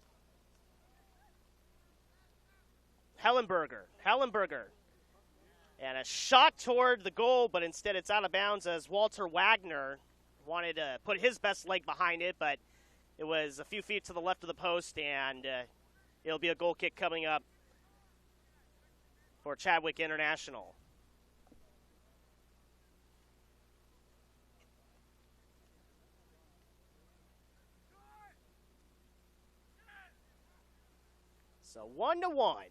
Hellenberger. And a shot toward the goal, but instead it's out of bounds as Walter Wagner wanted to put his best leg behind it, but it was a few feet to the left of the post, and it'll be a goal kick coming up for Chadwick International. So 1-1.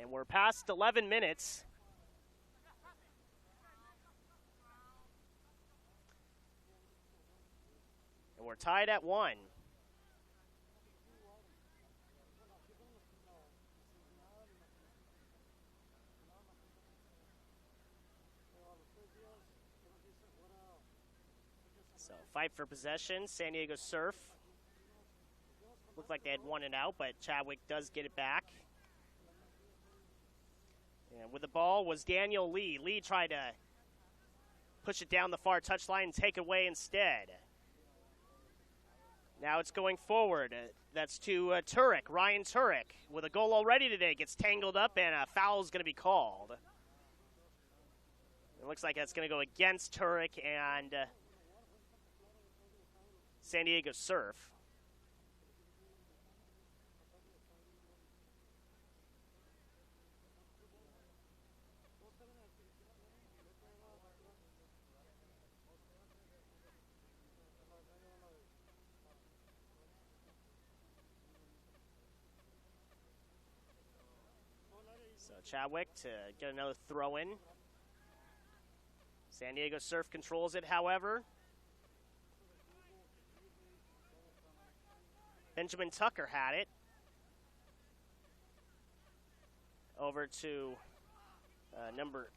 And we're past 11 minutes. And we're tied at 1. So fight for possession. San Diego Surf. Looked like they had won it out, but Chadwick does get it back. And with the ball was Daniel Lee. Lee tried to push it down the far touchline and take it away instead. Now it's going forward. That's to Turek, Ryan Turek, with a goal already today. Gets tangled up, and a foul is going to be called. It looks like that's going to go against Turek and San Diego Surf. So Chadwick to get another throw in. San Diego Surf controls it, however. Benjamin Tucker had it. Over to number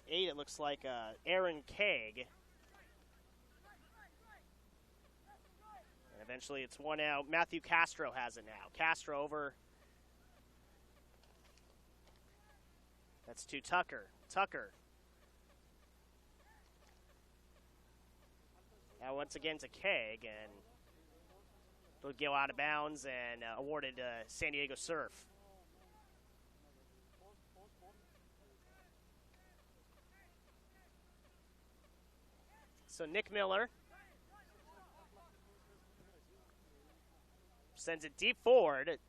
8, it looks like Aaron Kaeg. And eventually it's one out. Matthew Castro has it now. Castro over. That's to Tucker. Tucker. Now once again to Kaeg, and they'll go out of bounds and awarded San Diego Surf. So Nick Miller sends it deep forward,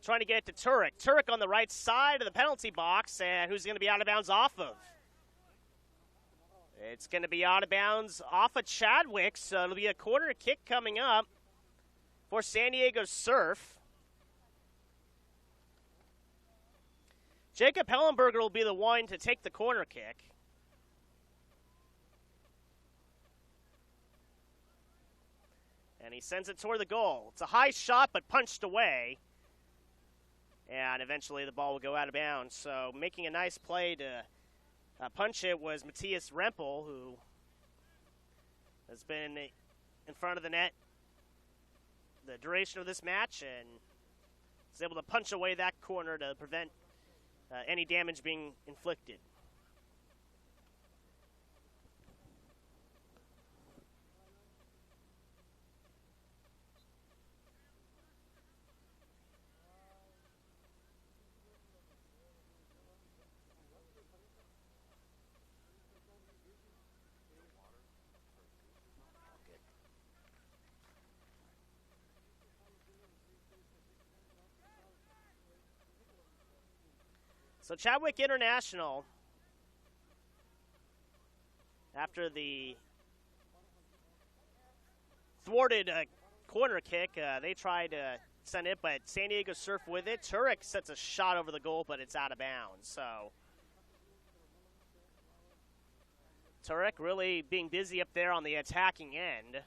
trying to get it to Turek. Turek on the right side of the penalty box, and who's going to be out of bounds off of? It's going to be out of bounds off of Chadwick, so it'll be a corner kick coming up for San Diego Surf. Jacob Hellenberger will be the one to take the corner kick. And he sends it toward the goal. It's a high shot, but punched away. And eventually the ball will go out of bounds. So making a nice play to punch it was Matthias Rempel, who has been in front of the net the duration of this match and is able to punch away that corner to prevent any damage being inflicted. So Chadwick International, after the thwarted corner kick, they tried to send it, but San Diego Surf with it. Turek sets a shot over the goal, but it's out of bounds. So Turek really being busy up there on the attacking end.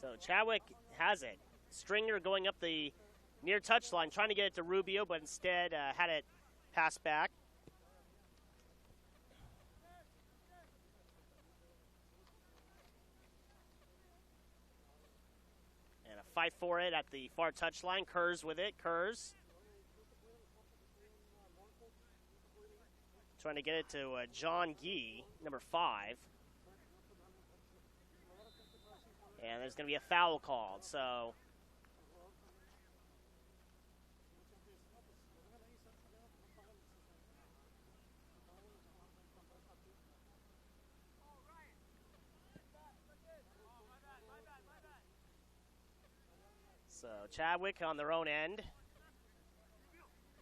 So Chadwick has it. Stringer going up the near touchline, trying to get it to Rubio, but instead had it passed back. And a fight for it at the far touchline. Kurz with it. Kurz trying to get it to John Gee, number 5. And there's going to be a foul called, so So Chadwick on their own end.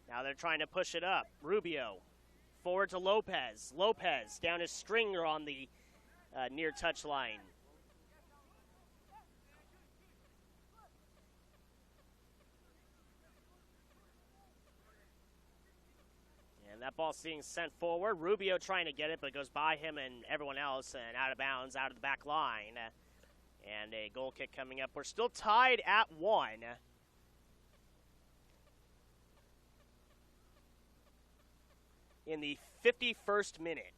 Now they're trying to push it up. Rubio forward to Lopez. Lopez down to Stringer on the near touch line. And that ball's being sent forward. Rubio trying to get it, but it goes by him and everyone else and out of bounds, out of the back line. And a goal kick coming up. We're still tied at 1. In the 51st minute.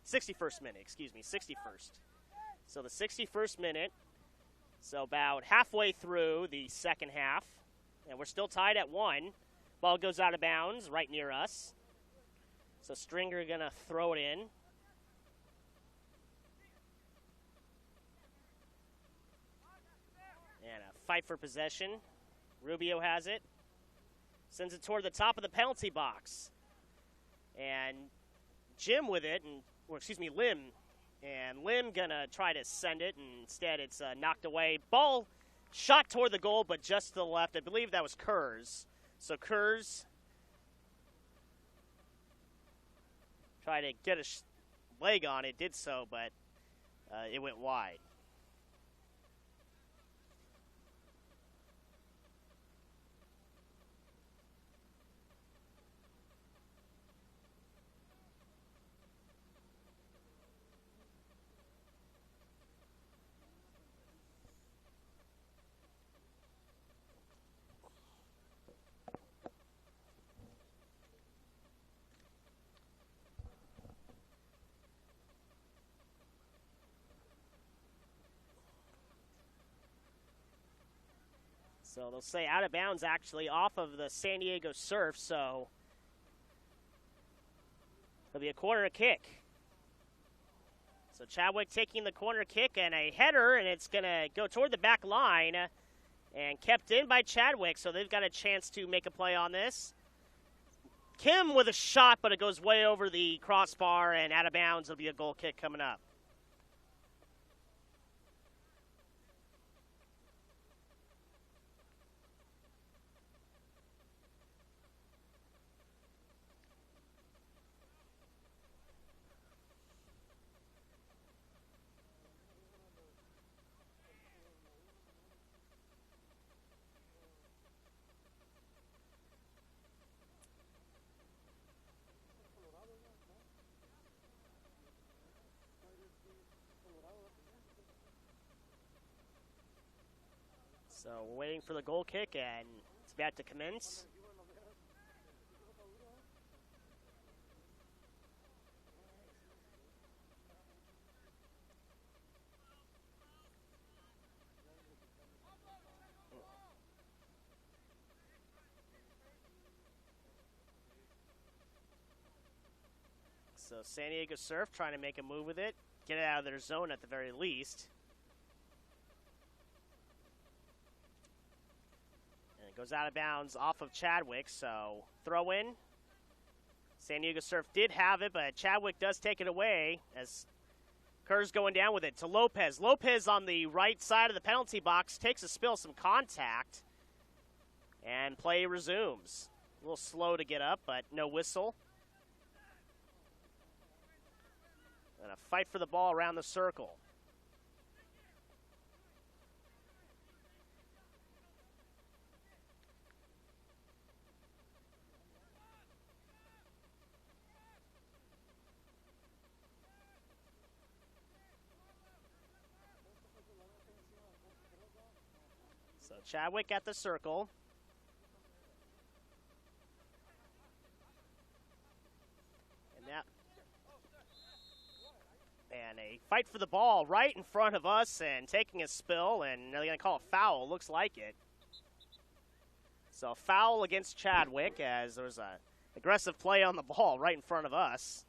61st minute, excuse me, 61st. So the 61st minute, so about halfway through the second half, and we're still tied at 1. Ball goes out of bounds right near us. So Stringer going to throw it in. And a fight for possession. Rubio has it. Sends it toward the top of the penalty box. And Jim with it, Lim. And Lim going to try to send it, and instead it's knocked away. Ball shot toward the goal, but just to the left. I believe that was Kurz. So Kurz tried to get a leg on it, did so, but it went wide. So they'll say out of bounds, actually, off of the San Diego Surf, so it'll be a corner kick. So Chadwick taking the corner kick and a header, and it's going to go toward the back line and kept in by Chadwick, so they've got a chance to make a play on this. Kim with a shot, but it goes way over the crossbar and out of bounds. It'll be a goal kick coming up. So we're waiting for the goal kick, and it's about to commence. So San Diego Surf trying to make a move with it, get it out of their zone at the very least. Goes out of bounds off of Chadwick, so throw in. San Diego Surf did have it, but Chadwick does take it away as Kerr's going down with it to Lopez. Lopez on the right side of the penalty box takes a spill, some contact, and play resumes. A little slow to get up, but no whistle. And a fight for the ball around the circle. So Chadwick at the circle. And a fight for the ball right in front of us and taking a spill, and they're going to call a foul. Looks like it. So foul against Chadwick as there was a aggressive play on the ball right in front of us.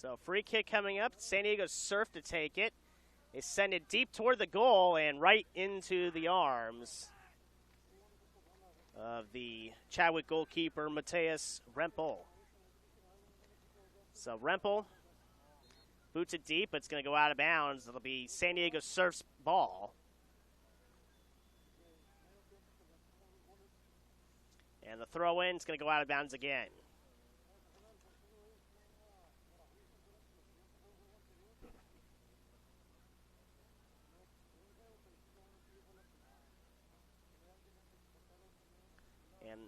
So free kick coming up. San Diego Surf to take it. They send it deep toward the goal and right into the arms of the Chadwick goalkeeper, Mateus Rempel. So Rempel boots it deep. It's going to go out of bounds. It'll be San Diego Surf's ball. And the throw-in is going to go out of bounds again. And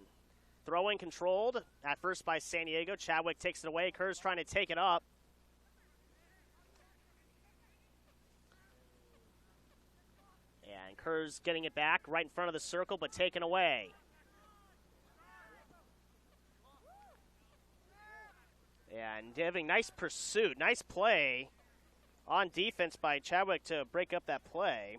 throw-in controlled at first by San Diego. Chadwick takes it away. Kerr's trying to take it up. And Kerr's getting it back right in front of the circle, but taken away. And having nice pursuit, nice play on defense by Chadwick to break up that play.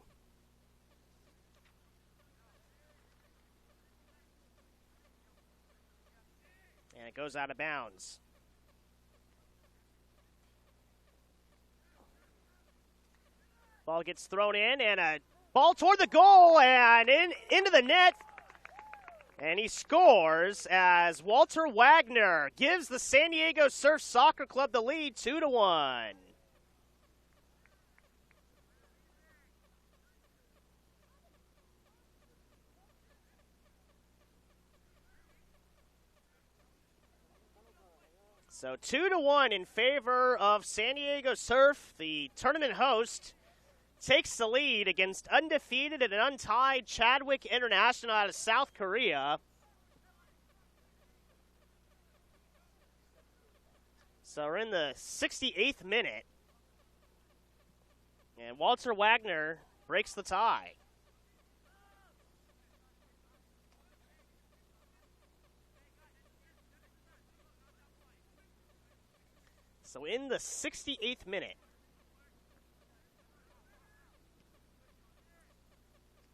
And it goes out of bounds. Ball gets thrown in, and a ball toward the goal, and into the net. And he scores as Walter Wagner gives the San Diego Surf Soccer Club the lead 2-1. So 2-1 in favor of San Diego Surf. The tournament host takes the lead against undefeated and untied Chadwick International out of South Korea. So we're in the 68th minute. And Walter Wagner breaks the tie. So in the 68th minute,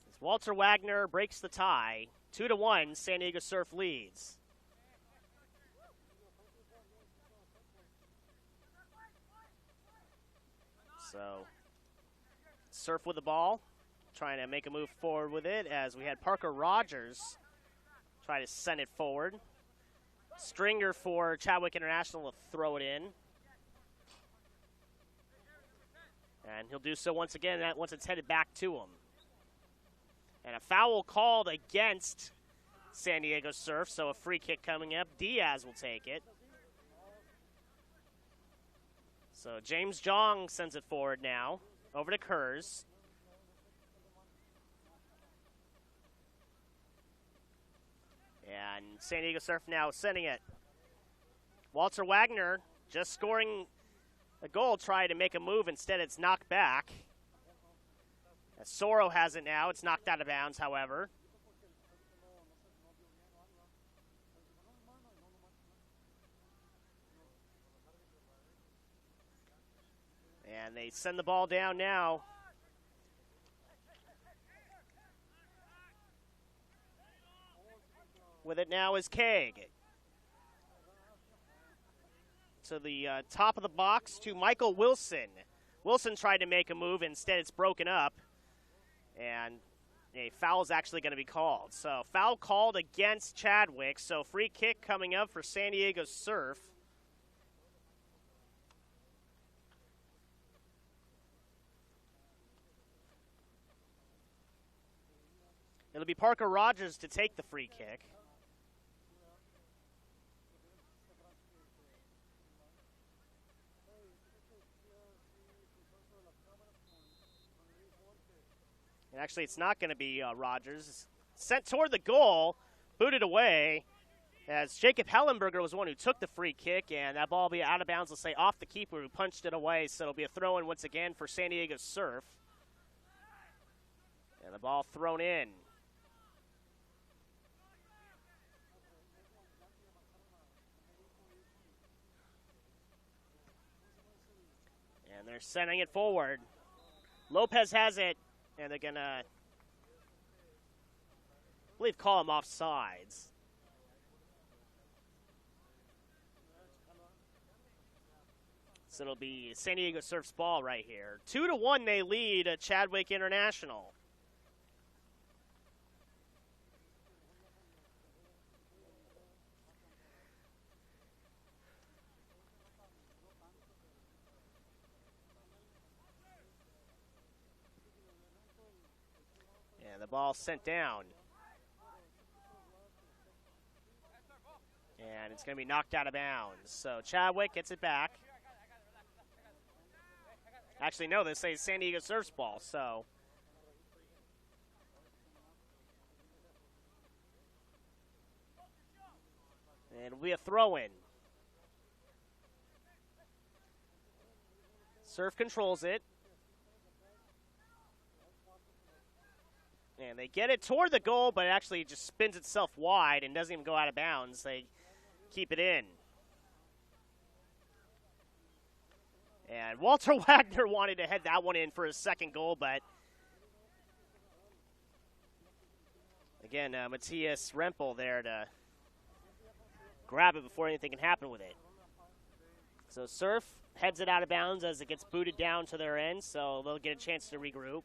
as Walter Wagner breaks the tie, 2-1, San Diego Surf leads. So Surf with the ball, trying to make a move forward with it as we had Parker Rogers try to send it forward. Stringer for Chadwick International to throw it in. And he'll do so once again once it's headed back to him. And a foul called against San Diego Surf, so a free kick coming up. Diaz will take it. So James Jong sends it forward now, over to Kerrs. And San Diego Surf now sending it. Walter Wagner just scoring a goal, trying to make a move. Instead, it's knocked back. As Soro has it now. It's knocked out of bounds, however. And they send the ball down now. With it now is Kaeg. To the top of the box to Michael Wilson. Wilson tried to make a move. Instead, it's broken up. And a foul is actually going to be called. So foul called against Chadwick. So free kick coming up for San Diego Surf. It'll be Parker Rogers to take the free kick. And actually, it's not going to be Rogers. Sent toward the goal, booted away, as Jacob Hellenberger was the one who took the free kick, and that ball will be out of bounds, let's say, off the keeper who punched it away. So it'll be a throw-in once again for San Diego Surf. And the ball thrown in. And they're sending it forward. Lopez has it. And they're going to, I believe, call him offsides. So it'll be San Diego Surf's ball right here. 2-1 they lead at Chadwick International. And the ball sent down. And it's going to be knocked out of bounds. So Chadwick gets it back. Actually, no, they say San Diego Surf's ball, so. And it'll be a throw-in. Surf controls it. And they get it toward the goal, but it actually just spins itself wide and doesn't even go out of bounds. They keep it in. And Walter Wagner wanted to head that one in for his second goal, but again, Matthias Rempel there to grab it before anything can happen with it. So Surf heads it out of bounds as it gets booted down to their end, so they'll get a chance to regroup.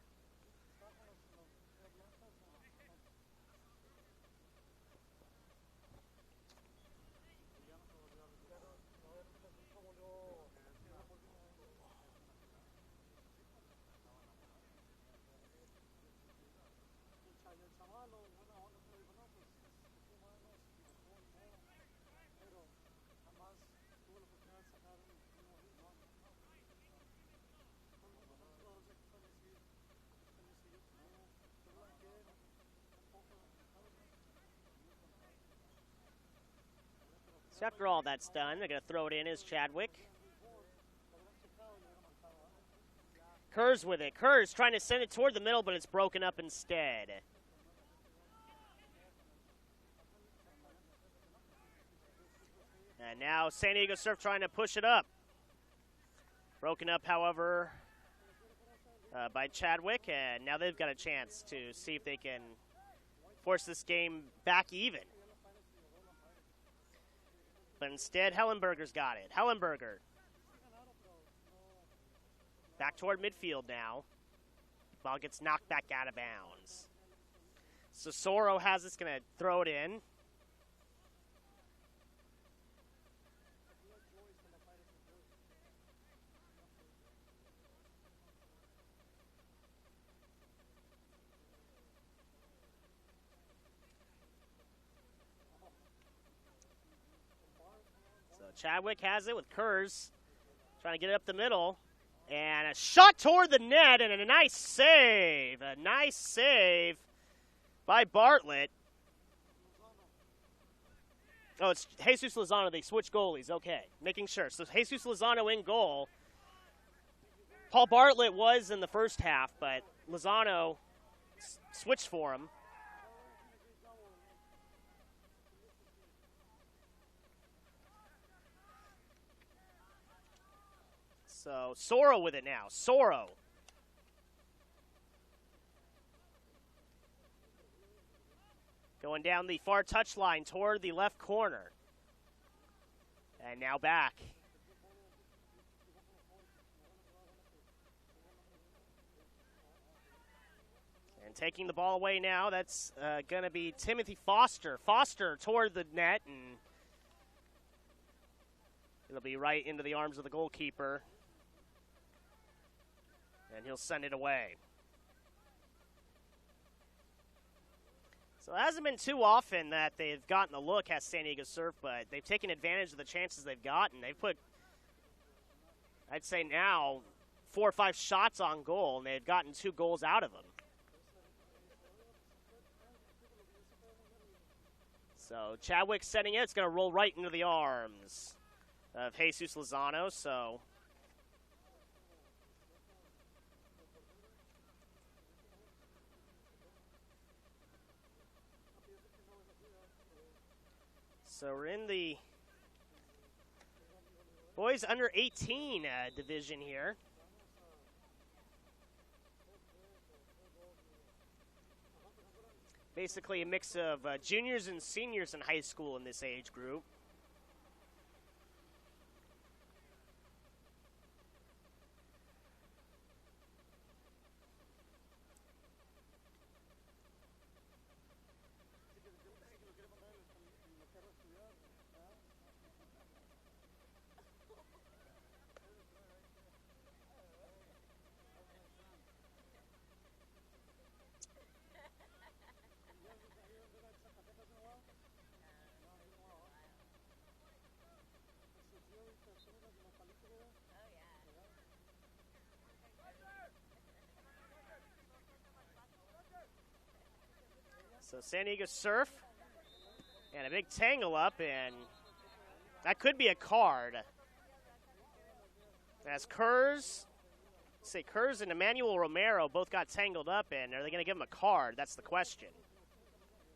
So after all that's done, they're going to throw it in as Chadwick. Kerr's with it. Kerr's trying to send it toward the middle, but it's broken up instead. And now San Diego Surf trying to push it up. Broken up, however, by Chadwick, and now they've got a chance to see if they can force this game back even. But instead, Hellenberger's got it. Hellenberger. Back toward midfield now. Ball gets knocked back out of bounds. So Soro has this, going to throw it in. Chadwick has it with Kurz trying to get it up the middle. And a shot toward the net and a nice save. A nice save by Bartlett. Oh, it's Jesus Lozano. They switch goalies. Okay, making sure. So Jesus Lozano in goal. Paul Bartlett was in the first half, but Lozano switched for him. So Soro with it now. Soro. Going down the far touchline toward the left corner. And now back. And taking the ball away now, that's going to be Timothy Foster. Foster toward the net, and it'll be right into the arms of the goalkeeper. And he'll send it away. So it hasn't been too often that they've gotten the look, has San Diego Surf, but they've taken advantage of the chances they've gotten. They've put, I'd say now, 4 or 5 shots on goal, and they've gotten 2 goals out of them. So Chadwick setting it. It's going to roll right into the arms of Jesus Lozano, so we're in the boys under 18 division here. Basically a mix of juniors and seniors in high school in this age group. So San Diego Surf, and a big tangle up, and that could be a card. As Kurz and Emmanuel Romero both got tangled up, and are they going to give him a card? That's the question.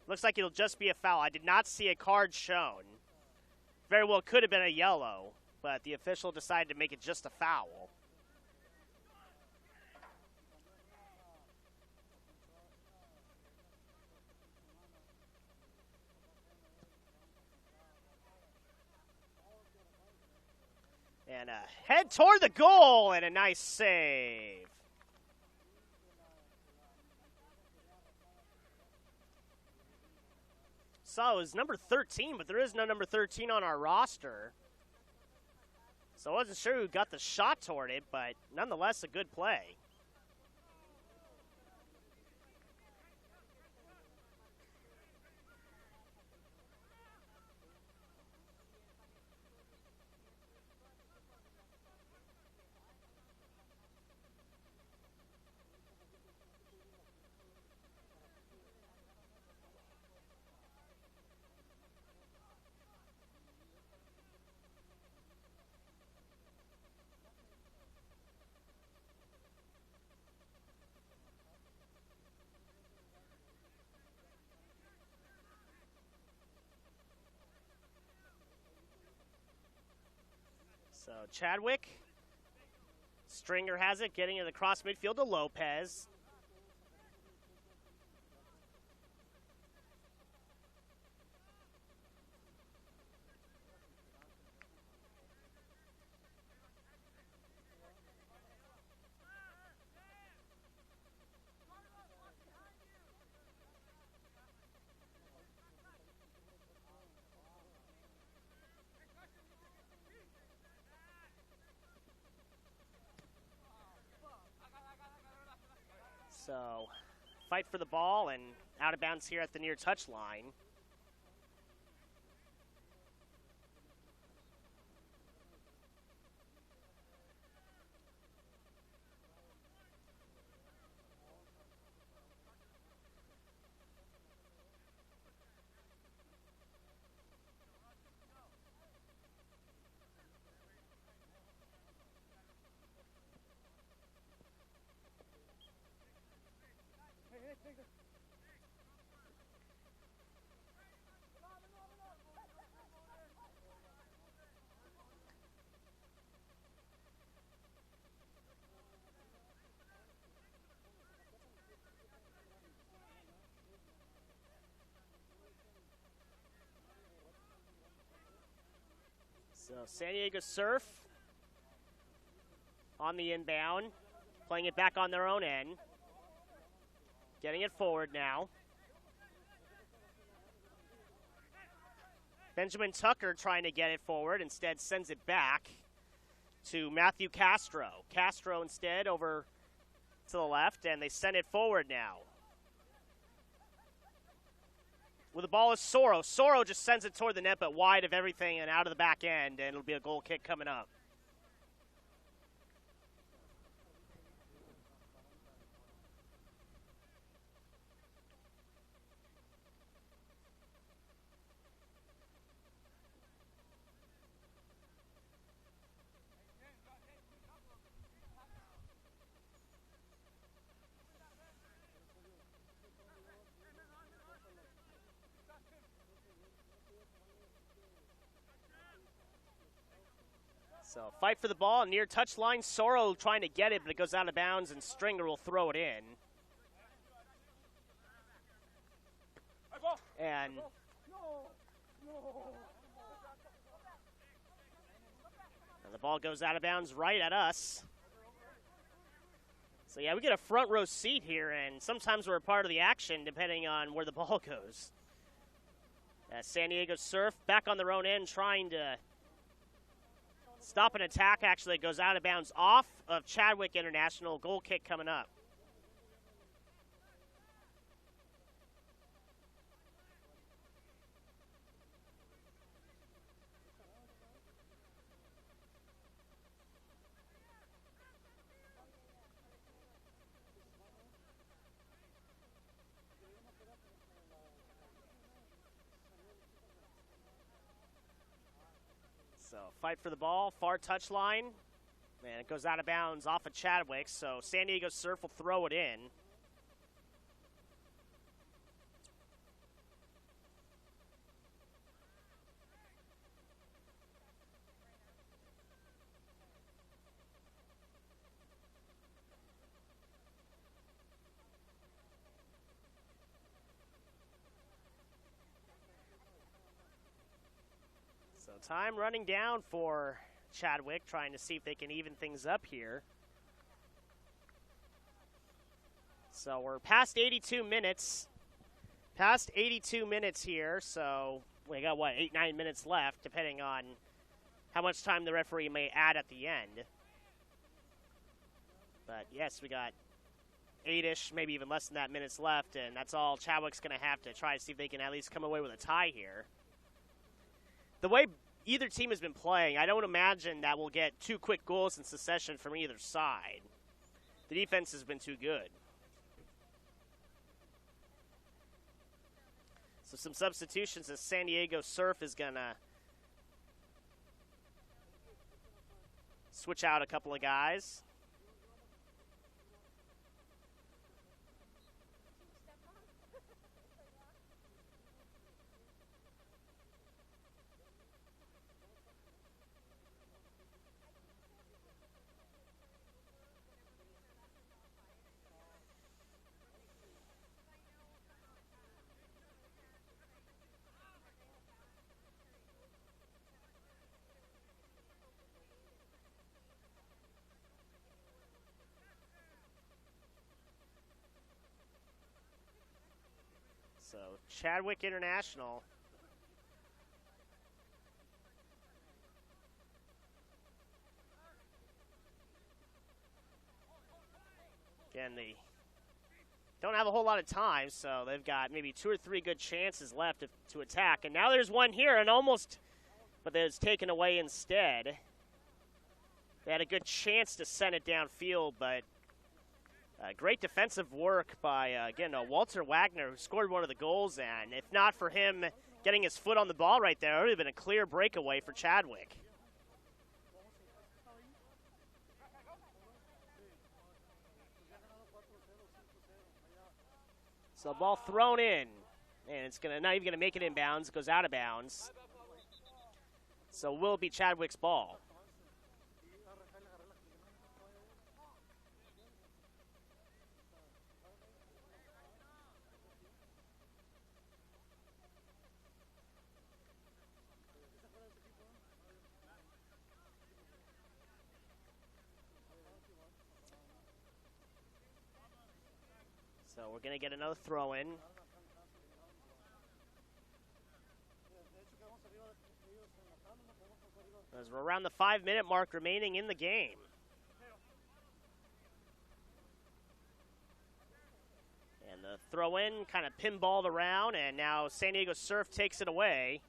Looks like it'll just be a foul. I did not see a card shown. Very well could have been a yellow, but the official decided to make it just a foul. And a head toward the goal, and a nice save. So it was number 13, but there is no number 13 on our roster. So I wasn't sure who got the shot toward it, but nonetheless a good play. So Chadwick, Stringer has it, getting in the cross midfield to Lopez. So, fight for the ball and out of bounds here at the near touch line. So San Diego Surf on the inbound, playing it back on their own end. Getting it forward now. Benjamin Tucker trying to get it forward, instead sends it back to Matthew Castro. Castro instead over to the left, and they send it forward now. With the ball is Soro. Soro just sends it toward the net, but wide of everything and out of the back end, and it'll be a goal kick coming up. So fight for the ball, near touchline. Soro trying to get it, but it goes out of bounds, and Stringer will throw it in. And the ball goes out of bounds right at us. So yeah, we get a front row seat here, and sometimes we're a part of the action depending on where the ball goes. San Diego Surf back on their own end trying to stop an attack, actually, it goes out of bounds off of Chadwick International. Goal kick coming up. So fight for the ball, far touchline, and it goes out of bounds off of Chadwick, so San Diego Surf will throw it in. So time running down for Chadwick, trying to see if they can even things up here. So we're past 82 minutes. Past 82 minutes here, so we got, 8-9 minutes left, depending on how much time the referee may add at the end. But yes, we got 8-ish, maybe even less than that minutes left, and that's all Chadwick's going to have to try to see if they can at least come away with a tie here. The way either team has been playing, I don't imagine that we'll get 2 quick goals in succession from either side. The defense has been too good. So some substitutions as San Diego Surf is going to switch out a couple of guys. So Chadwick International. Again, they don't have a whole lot of time, so they've got maybe 2 or 3 good chances left to attack. And now there's one here, and almost, but it's taken away instead. They had a good chance to send it downfield, but great defensive work by, again, Walter Wagner, who scored one of the goals. And if not for him getting his foot on the ball right there, it would have been a clear breakaway for Chadwick. So ball thrown in, and it's not even going to make it inbounds. It goes out of bounds. So will be Chadwick's ball. So we're going to get another throw in. As we're around the 5-minute mark remaining in the game. And the throw in kind of pinballed around, and now San Diego Surf takes it away.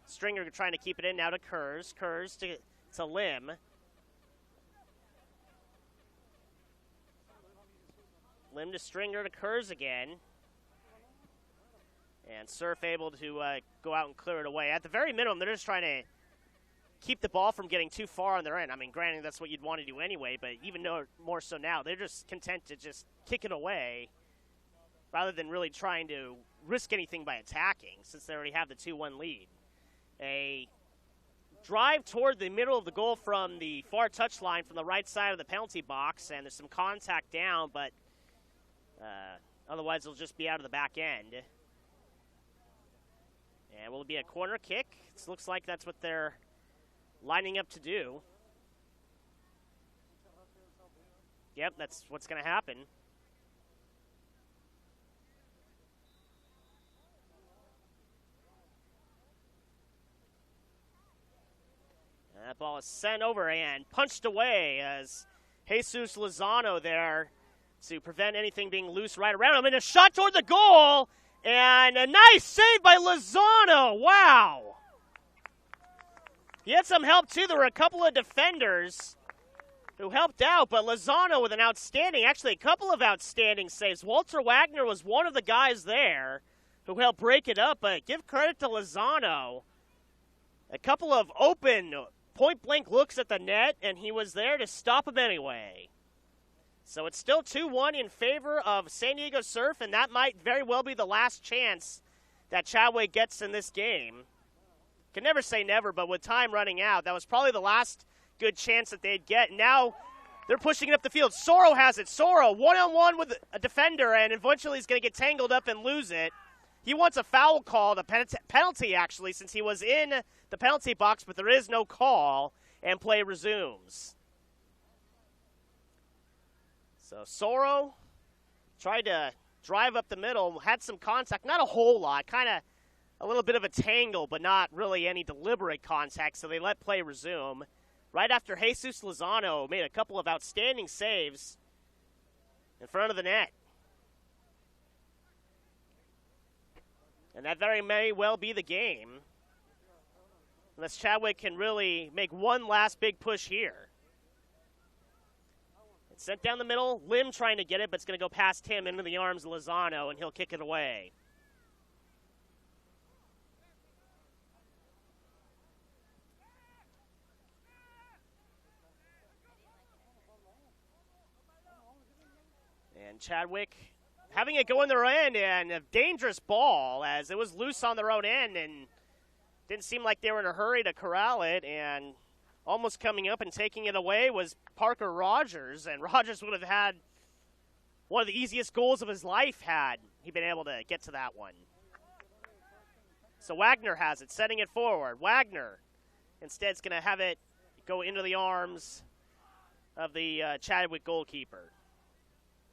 Stringer trying to keep it in now to Kurz. Kurz to Lim. Lim to Stringer to Kurz again. And Surf able to go out and clear it away. At the very minimum, they're just trying to keep the ball from getting too far on their end. I mean, granted, that's what you'd want to do anyway, but even more so now, they're just content to just kick it away rather than really trying to risk anything by attacking since they already have the 2-1 lead. A drive toward the middle of the goal from the far touchline from the right side of the penalty box, and there's some contact down, but otherwise it'll just be out of the back end. And will it be a corner kick? It looks like that's what they're lining up to do. Yep, that's what's going to happen. And that ball is sent over and punched away as Jesus Lozano there to prevent anything being loose right around him. And a shot toward the goal, and a nice save by Lozano. Wow. He had some help, too. There were a couple of defenders who helped out, but Lozano with an outstanding, actually a couple of outstanding saves. Walter Wagner was one of the guys there who helped break it up, but give credit to Lozano. A couple of open point-blank looks at the net, and he was there to stop him anyway. So it's still 2-1 in favor of San Diego Surf, and that might very well be the last chance that Chadwick gets in this game. Can never say never, but with time running out, that was probably the last good chance that they'd get. Now they're pushing it up the field. Soro has it. Soro, one-on-one with a defender, and eventually he's going to get tangled up and lose it. He wants a foul call, a penalty actually, since he was in the penalty box, but there is no call, and play resumes. So Soro tried to drive up the middle, had some contact, not a whole lot, kind of a little bit of a tangle, but not really any deliberate contact, so they let play resume. Right after Jesus Lozano made a couple of outstanding saves in front of the net. And that very may well be the game, unless Chadwick can really make one last big push here. It's sent down the middle. Lim trying to get it, but it's going to go past him into the arms of Lozano, and he'll kick it away. And Chadwick having it go in their end, and a dangerous ball as it was loose on their own end, and didn't seem like they were in a hurry to corral it, and almost coming up and taking it away was Parker Rogers, and Rogers would have had one of the easiest goals of his life had he been able to get to that one. So Wagner has it, setting it forward. Wagner instead is going to have it go into the arms of the Chadwick goalkeeper.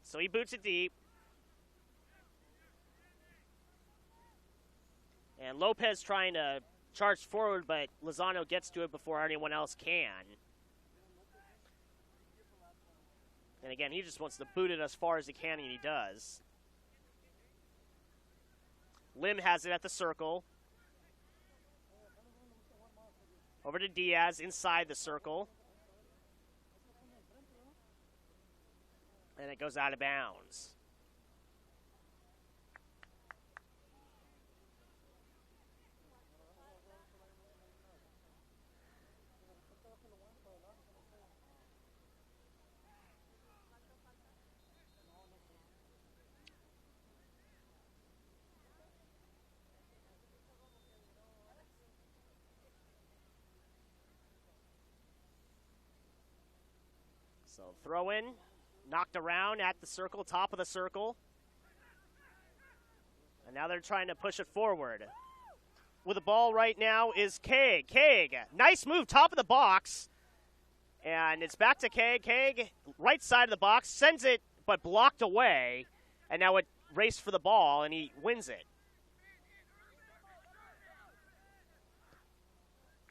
So he boots it deep. And Lopez trying to charge forward, but Lozano gets to it before anyone else can. And again, he just wants to boot it as far as he can, and he does. Lim has it at the circle. Over to Diaz inside the circle. And it goes out of bounds. So throw in, knocked around at the circle, top of the circle. And now they're trying to push it forward. With the ball right now is Kaeg. Kaeg, nice move, top of the box. And it's back to Kaeg. Kaeg, right side of the box, sends it, but blocked away. And now it raced for the ball, and he wins it.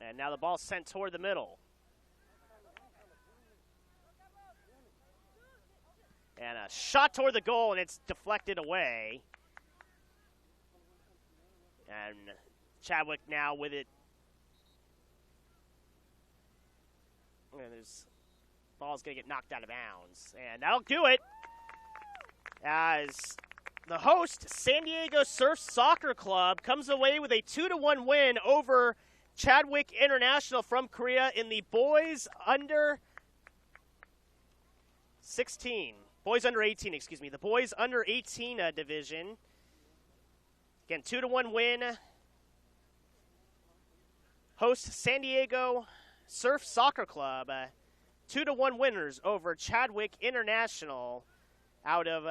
And now the ball's sent toward the middle. And a shot toward the goal, and it's deflected away. And Chadwick now with it. And this ball's going to get knocked out of bounds. And that'll do it. As the host, San Diego Surf Soccer Club, comes away with a 2-1 win over Chadwick International from Korea in the boys under 16. Boys under 18, excuse me. The boys under 18 division. Again, 2-1 win. Host San Diego Surf Soccer Club. 2-1 winners over Chadwick International out of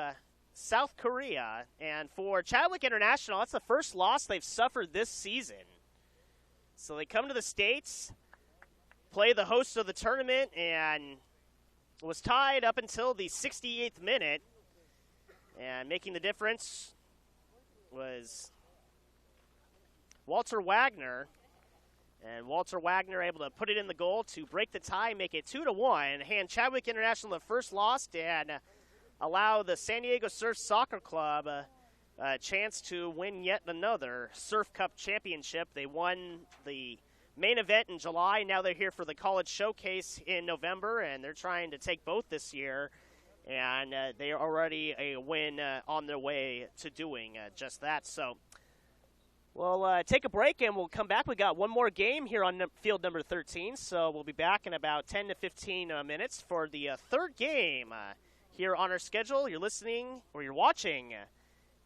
South Korea. And for Chadwick International, that's the first loss they've suffered this season. So they come to the States, play the host of the tournament, and was tied up until the 68th minute. And making the difference was Walter Wagner. And Walter Wagner able to put it in the goal to break the tie, make it 2-1, hand Chadwick International the first loss, and allow the San Diego Surf Soccer Club a chance to win yet another Surf Cup championship. They won the main event in July. Now they're here for the college showcase in November, and they're trying to take both this year. And they are already a win on their way to doing just that. So We'll take a break and we'll come back. We got one more game here on field number 13, so we'll be back in about 10 to 15 minutes for the third game here on our schedule. You're listening or you're watching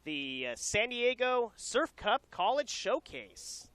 the San Diego Surf Cup College Showcase.